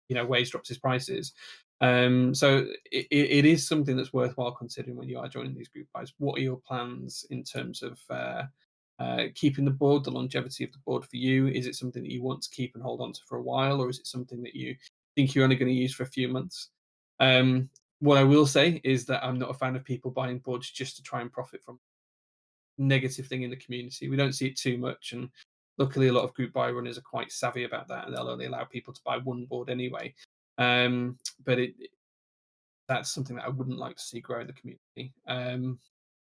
Waze drops his prices. So it is something that's worthwhile considering when you are joining these group buys. What are your plans in terms of keeping the board, the longevity of the board for you? Is it something that you want to keep and hold on to for a while, or is it something that you think you're only going to use for a few months? What I will say is that I'm not a fan of people buying boards just to try and profit from negative thing in the community. We don't see it too much, and luckily a lot of group buy runners are quite savvy about that, and they'll only allow people to buy one board anyway. But that's something that I wouldn't like to see grow in the community.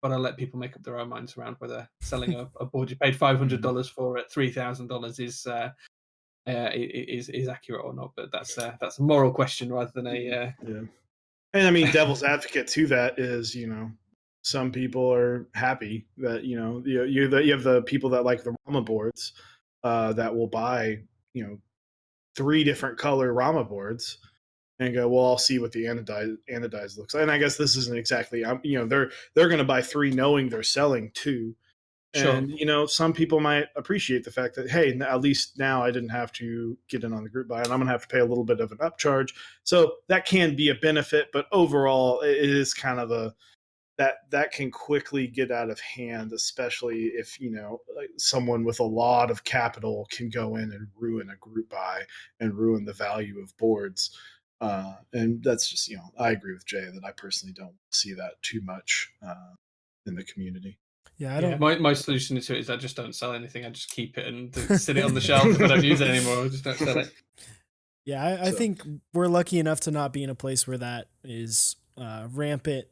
But I'll let people make up their own minds around whether selling a board you paid $500 for at $3,000 is accurate or not. But that's a moral question rather than a yeah. And I mean, devil's advocate to that is, some people are happy that you have the people that like the Rama boards that will buy 3 different color Rama boards and go, well, I'll see what the anodized looks like. And I guess this isn't exactly, they're going to buy 3 knowing they're selling 2. Sure. And some people might appreciate the fact that, hey, at least now I didn't have to get in on the group buy, and I'm going to have to pay a little bit of an upcharge. So that can be a benefit, but overall, it is kind of that can quickly get out of hand, especially if like someone with a lot of capital can go in and ruin a group buy and ruin the value of boards. And that's just I agree with Jay that I personally don't see that too much in the community. Yeah, I don't. My solution to it is I just don't sell anything. I just keep it and sit it on the shelf. If I don't use it anymore, I just don't sell it. Yeah, I think we're lucky enough to not be in a place where that is rampant.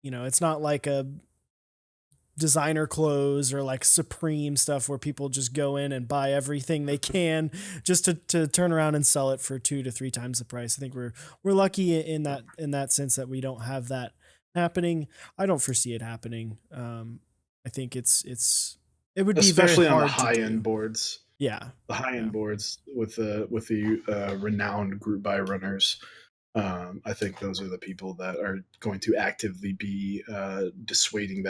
It's not like a designer clothes or like Supreme stuff where people just go in and buy everything they can just to turn around and sell it for 2 to 3 times the price. I think we're lucky in that sense that we don't have that happening. I don't foresee it happening. I think it would be especially very hard on the high end do. boards. Yeah, the high end boards with the renowned group buy runners. I think those are the people that are going to actively be dissuading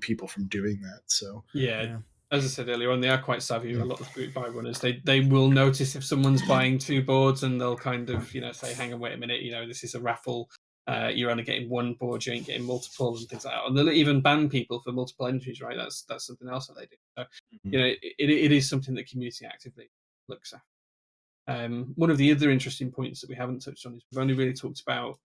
people from doing that. So yeah. As I said earlier on, they are quite savvy. A lot of group buy runners, they will notice if someone's buying 2 boards, and they'll kind of say, hang on, wait a minute, this is a raffle. You're only getting 1 board, you ain't getting multiples and things like that. And they'll even ban people for multiple entries, right? That's something else that they do. So it is something that community actively looks at. One of the other interesting points that we haven't touched on is we've only really talked about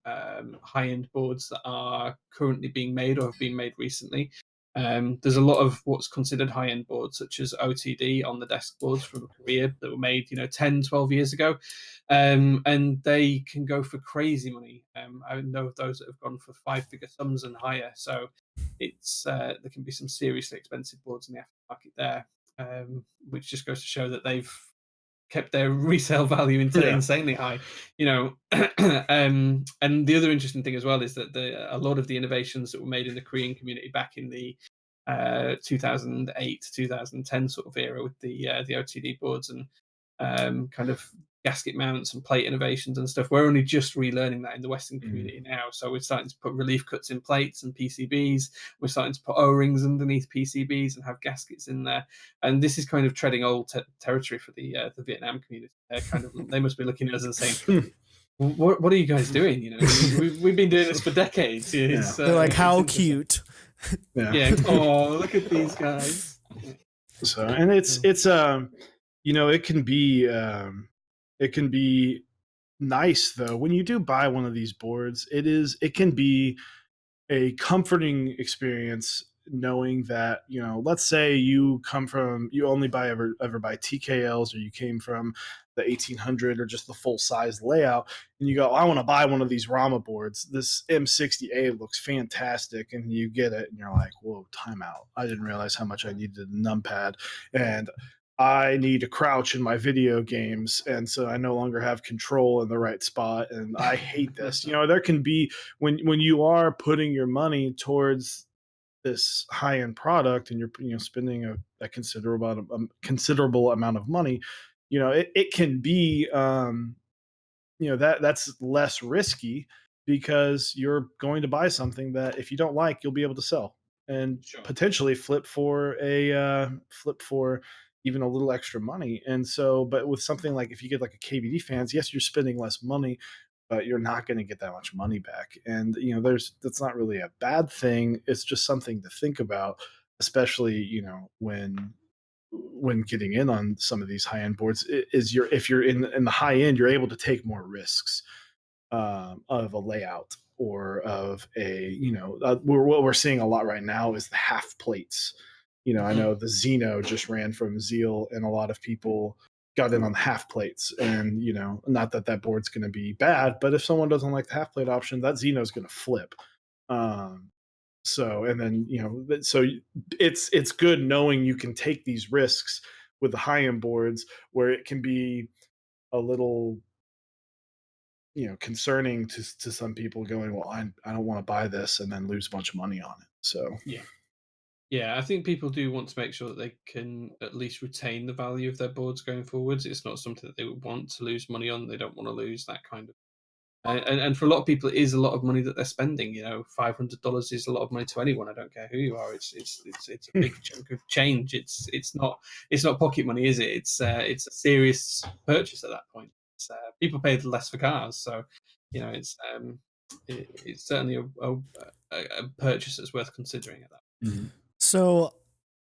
high-end boards that are currently being made or have been made recently. There's a lot of what's considered high-end boards, such as OTD on the desk boards from Korea that were made 10, 12 years ago. And they can go for crazy money. I know of those that have gone for 5-figure sums and higher. So there can be some seriously expensive boards in the aftermarket there, which just goes to show that they've kept their resale value insanely high, and the other interesting thing as well is that a lot of the innovations that were made in the Korean community back in the 2008 2010 sort of era with the OTD boards and kind of gasket mounts and plate innovations and stuff, we're only just relearning that in the Western community now. So we're starting to put relief cuts in plates and PCBs. We're starting to put O-rings underneath PCBs and have gaskets in there. And this is kind of treading old territory for the Vietnam community. They must be looking at us and saying, what are you guys doing? We've been doing this for decades. They're like, how cute. Yeah. Oh, look at these guys. So, and it's it can be nice though when you do buy one of these boards. It can be a comforting experience knowing that let's say you only ever buy TKLs, or you came from the 1800 or just the full size layout, and you go, I want to buy one of these Rama boards. This M60A looks fantastic, and you get it, and you're like, whoa, timeout! I didn't realize how much I needed a numpad, and I need to crouch in my video games, and so I no longer have control in the right spot, and I hate this. There can be when you are putting your money towards this high end product, and you're spending a considerable amount of money. It can be that's less risky because you're going to buy something that if you don't like, you'll be able to sell and Sure. potentially flip for even a little extra money. And so, but with something like if you get like a KBD fans, yes, you're spending less money, but you're not going to get that much money back. And that's not really a bad thing. It's just something to think about, especially when getting in on some of these high end boards. Is you're if you're in the high end, you're able to take more risks of a layout or of what we're seeing a lot right now is the half plates. I know the Xeno just ran from Zeal, and a lot of people got in on the half plates. And not that that board's going to be bad, but if someone doesn't like the half plate option, that Xeno is going to flip. Um, so and then so it's good knowing you can take these risks with the high end boards where it can be a little concerning to some people going, well, I don't want to buy this and then lose a bunch of money on it. So Yeah. Yeah, I think people do want to make sure that they can at least retain the value of their boards going forwards. It's not something that they would want to lose money on. They don't want to lose that kind of. And for a lot of people, it is a lot of money that they're spending. $500 is a lot of money to anyone. I don't care who you are. It's a big chunk of change. It's not pocket money, is it? It's a serious purchase at that point. People pay less for cars, so it's certainly a purchase that's worth considering at that. Mhm. So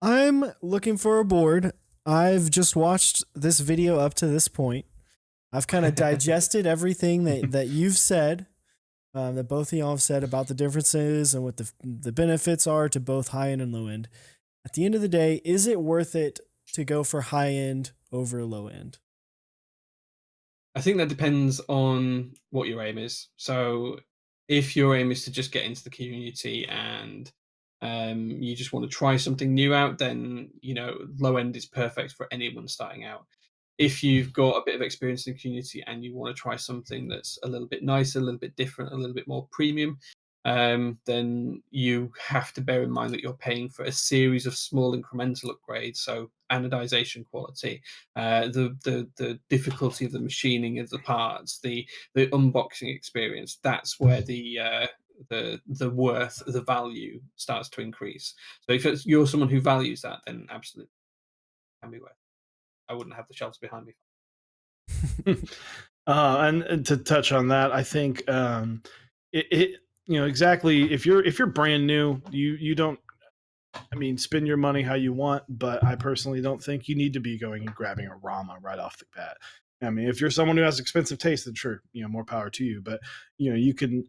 I'm looking for a board. I've just watched this video up to this point. I've kind of digested everything that you've said, that both of y'all have said about the differences and what the benefits are to both high end and low end. At the end of the day, is it worth it to go for high end over low end? I think that depends on what your aim is. So, if your aim is to just get into the community and you just want to try something new out, then low end is perfect for anyone starting out. If you've got a bit of experience in the community and you want to try something that's a little bit nicer, a little bit different, a little bit more premium, then you have to bear in mind that you're paying for a series of small incremental upgrades. So anodization quality, the difficulty of the machining of the parts, the unboxing experience. That's where the worth, the value starts to increase. So if you're someone who values that, then absolutely can be worth it. I wouldn't have the shelves behind me. And to touch on that, I think it exactly if you're brand new, you don't. I mean, spend your money how you want, but I personally don't think you need to be going and grabbing a Rama right off the bat. I mean, if you're someone who has expensive taste, then sure, more power to you. But you can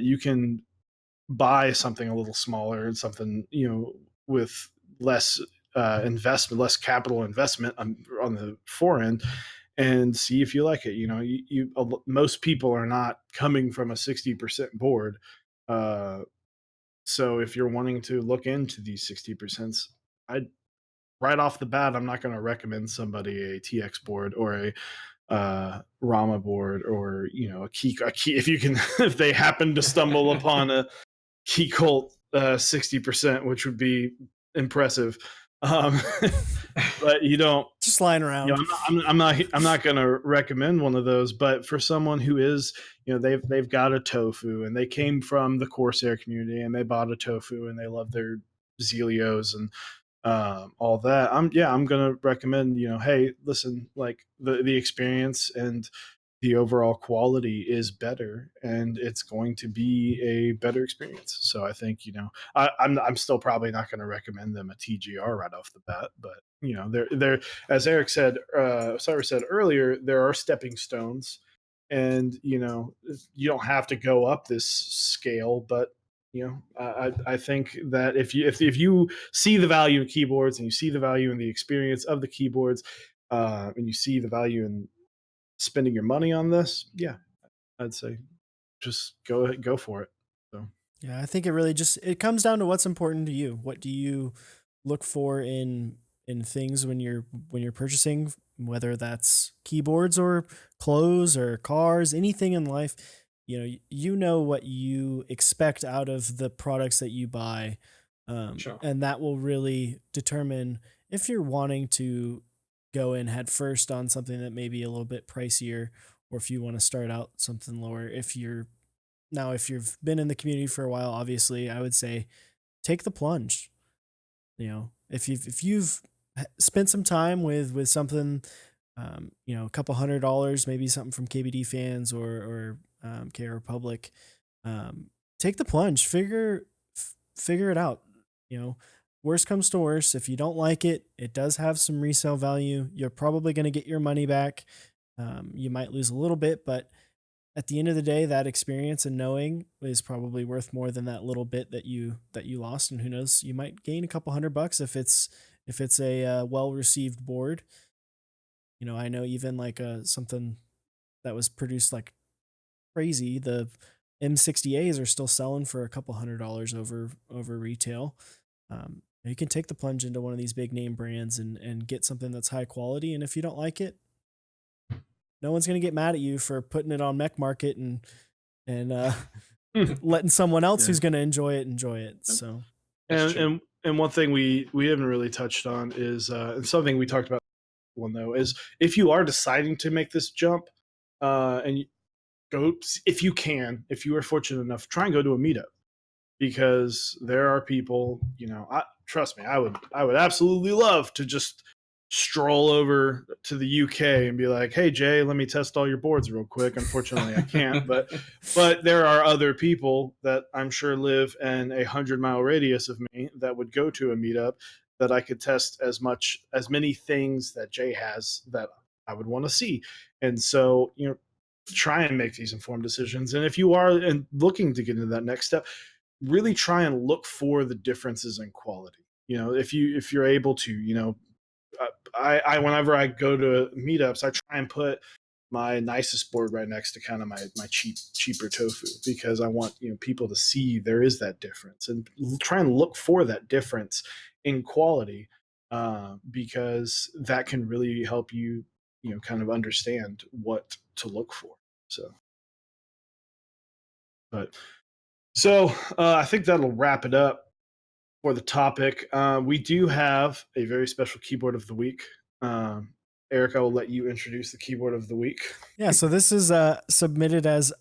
you can buy something a little smaller and something with less investment, less capital investment on the forend, and see if you like it. Most people are not coming from a 60% board. So if you're wanting to look into these 60%, I right off the bat, I'm not going to recommend somebody a TX board or a Rama board or a key if you can if they happen to stumble upon a key cult 60%, which would be impressive. Um, but you don't. Just lying around. I'm not going to recommend one of those. But for someone who is, they've got a tofu and they came from the Corsair community and they bought a tofu and they love their Zelios and all that. I'm going to recommend. Hey, listen, like the experience and the overall quality is better and it's going to be a better experience. So I think, I'm still probably not going to recommend them a TGR right off the bat, but they're as Eric said, Cyrus said earlier, there are stepping stones and, you don't have to go up this scale, but I think that if you see the value in keyboards and you see the value in the experience of the keyboards, and you see the value in spending your money on this, yeah, I'd say just go for it. So Yeah, I think it really it comes down to what's important to you. What do you look for in in things when you're purchasing, whether that's keyboards or clothes or cars, anything in life. You know what you expect out of the products that you buy, Sure. and that will really determine if you're wanting to go in head first on something that may be a little bit pricier, or if you want to start out something lower. If you've been in the community for a while, obviously I would say take the plunge. If you've spent some time with something, a couple $100, maybe something from KBD fans or K Republic, um, take the plunge. Figure it out. You know, Worst comes to worst, if you don't like it, it does have some resale value. You're probably going to get your money back. You might lose a little bit, but at the end of the day, that experience and knowing is probably worth more than that little bit that you lost. And who knows, you might gain a couple $100 if it's a well received board. I know even like something that was produced like crazy, the M60As are still selling for a couple $100 over retail. You can take the plunge into one of these big name brands and get something that's high quality. And if you don't like it, no one's gonna get mad at you for putting it on Mech Market and letting someone else Yeah. who's gonna enjoy it. So That's true. And one thing we haven't really touched on is and something we talked about one though is if you are deciding to make this jump, and go if you are fortunate enough, try and go to a meetup, because there are people, trust me, I would absolutely love to just stroll over to the UK and be like, "Hey Jay, let me test all your boards real quick." Unfortunately, I can't, but there are other people that I'm sure live in 100-mile radius of me that would go to a meetup that I could test as many things that Jay has that I would want to see. And so, try and make these informed decisions. And if you are looking to get into that next step, really try and look for the differences in quality. If you're able to, I whenever I go to meetups, I try and put my nicest board right next to kind of my cheaper tofu, because I want people to see there is that difference, and try and look for that difference in quality, because that can really help you kind of understand what to look for. But I think that'll wrap it up for the topic. We do have a very special keyboard of the week. Eric, I will let you introduce the keyboard of the week. yeah, so this is submitted as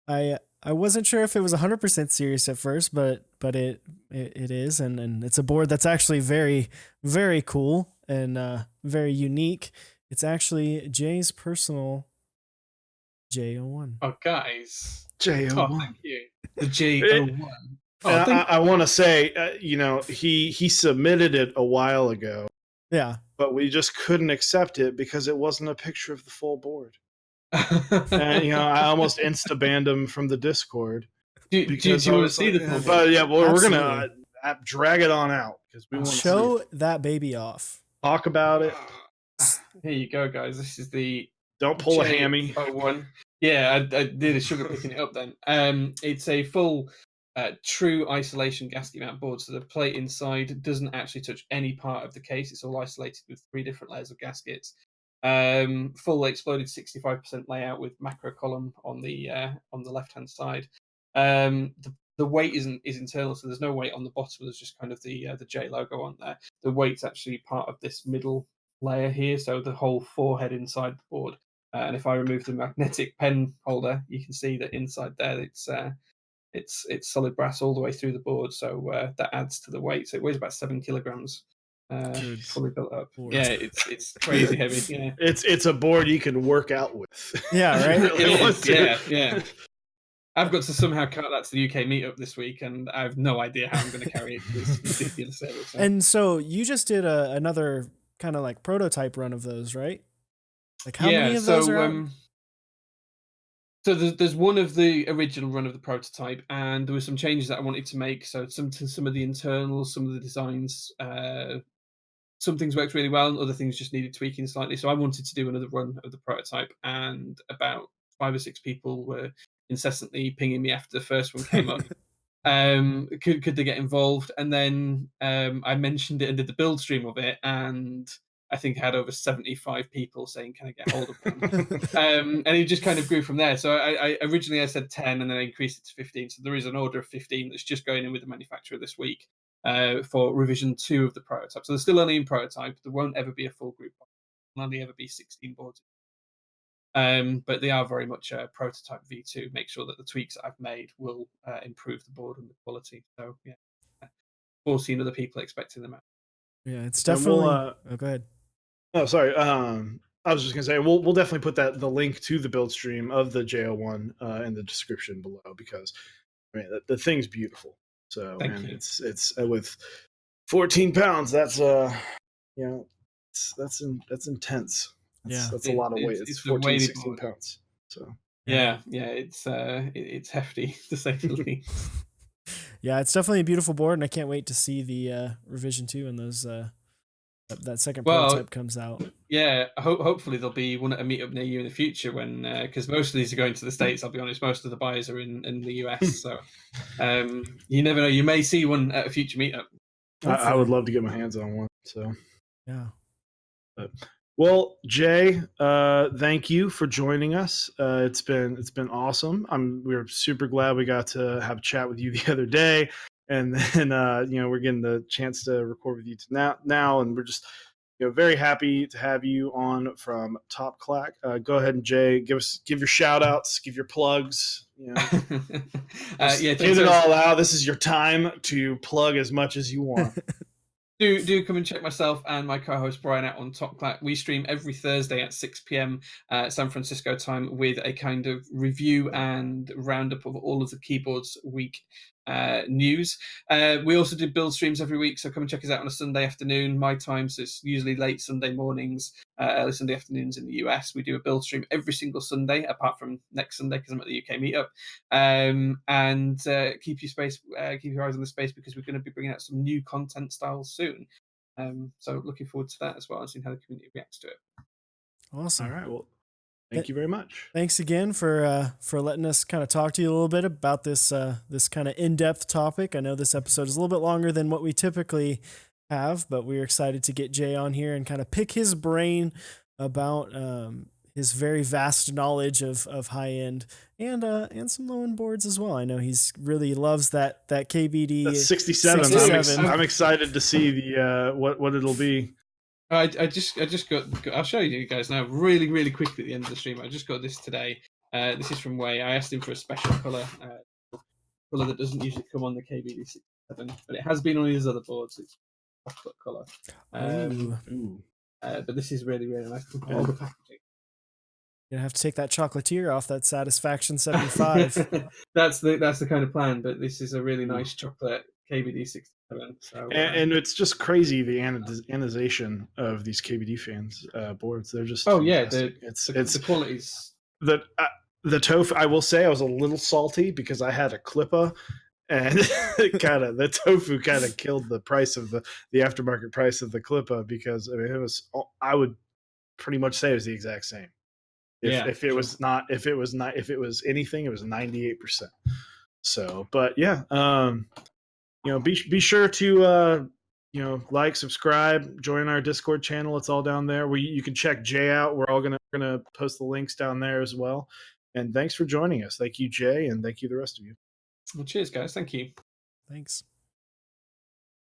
I wasn't sure if it was 100% serious at first, but it is, and it's a board that's actually very, very cool and very unique. It's actually Jay's personal J01. Oh, guys. J01. Oh, thank you. The J01. Oh, I want to say, he submitted it a while ago, Yeah. but we just couldn't accept it because it wasn't a picture of the full board. And I almost insta banned him from the Discord. do you want to see the full board? But yeah, well, we're gonna Absolutely. drag it on out because we want to Show that baby off. talk about it. Here you go, guys. This is the Don't pull a hammy. J01. Yeah, I did a sugar picking it up then. It's a full true isolation gasket mount board, so the plate inside doesn't actually touch any part of the case. It's all isolated with 3 different layers of gaskets. Full exploded 65% layout with macro column on the left hand side. The weight is internal, so there's no weight on the bottom. There's just kind of the J logo on there. The weight's actually part of this middle layer here, so the whole forehead inside the board. And if I remove the magnetic pen holder, you can see that inside there it's solid brass all the way through the board, so that adds to the weight. So it weighs about 7 kilograms, fully built up. Board. Yeah, it's crazy heavy. Yeah, It's a board you can work out with. Yeah, right? Really it want is. to. Yeah. I've got to somehow cut that to the UK meetup this week, and I have no idea how I'm going to carry it to this ridiculous service. So. And so you just did another kind of like prototype run of those, right? Like how many of those are out? So there's one of the original run of the prototype, and there were some changes that I wanted to make. So some of the internals, some of the designs, some things worked really well, and other things just needed tweaking slightly. So I wanted to do another run of the prototype, and about 5 or 6 people were incessantly pinging me after the first one came up. Could they get involved? And then I mentioned it and did the build stream of it, and I think I had over 75 people saying, "Can I get hold of one?" And it just kind of grew from there. So I originally I said 10, and then I increased it to 15. So there is an order of 15 that's just going in with the manufacturer this week for revision 2 of the prototype. So they're still only in prototype. There won't ever be a full group. There'll only ever be 16 boards. But they are very much a prototype V2. Make sure that the tweaks that I've made will improve the board and the quality. So yeah, 14 other people expecting them out. Yeah, it's And definitely. we'll, Oh, go ahead. Oh, sorry. I was just gonna say we'll definitely put the link to the build stream of the JO1 in the description below, because I mean the thing's beautiful. So Thank and you. it's with 14 pounds. That's you know that's intense. That's a lot of weight. It's It's a 14, weighty 16 board. pounds. So Yeah, it's hefty to say the least. Yeah, it's definitely a beautiful board, and I can't wait to see the revision 2 and those that second Well, prototype comes out. yeah, hopefully there'll be one at a meetup near you in the future when because most of these are going to the States. I'll be honest, most of the buyers are in the US, so you never know. You may see one at a future meetup. I would love to get my hands on one. So yeah. But, well, Jay, thank you for joining us. It's been awesome. We're super glad we got to have a chat with you the other day, and then we're getting the chance to record with you now, and we're just very happy to have you on from TopClack. Go ahead and Jay, give your shout outs, give your plugs. Yeah, get it all out. This is your time to plug as much as you want. Do come and check myself and my co-host Brian out on TopClack. We stream every Thursday at 6 p.m. San Francisco time with a kind of review and roundup of all of the Keyboards Week news. We also do build streams every week, so come and check us out on a Sunday afternoon, my time, so it's usually late Sunday mornings, early Sunday afternoons in the US. We do a build stream every single Sunday, apart from next Sunday because I'm at the UK meetup. And keep your eyes on the space, because we're going to be bringing out some new content styles soon. So looking forward to that as well, and seeing how the community reacts to it. Awesome. All right. Well, thank you very much. Thanks again for letting us kind of talk to you a little bit about this this kind of in-depth topic. I know this episode is a little bit longer than what we typically have, but we're excited to get Jay on here and kind of pick his brain about his very vast knowledge of high end and some low end boards as well. I know he's really loves that KBD. That's 67. 67. I'm excited to see the what it'll be. I just got. I'll show you guys now, really quickly at the end of the stream. I just got this today. This is from Way. I asked him for a special color that doesn't usually come on the KBD 67, but it has been on his other boards. It's chocolate color. But this is really nice. All the packaging. You're gonna have to take that chocolatier off that Satisfaction 75. That's the kind of plan. But this is a really nice chocolate KBD 67. So, and it's just crazy the anodization of these KBD fans boards. They're just fantastic. It's the quality's the tofu. I will say I was a little salty because I had a Clippa, and the tofu kind of killed the price of the aftermarket price of the Clippa, because I mean I would pretty much say it was the exact same. If it was anything, it was 98%. So, but yeah, be sure to like, subscribe, join our Discord channel. It's all down there. You can check Jay out. We're all gonna post the links down there as well. And thanks for joining us. Thank you, Jay, and thank you the rest of you. Well, cheers, guys. Thank you. Thanks.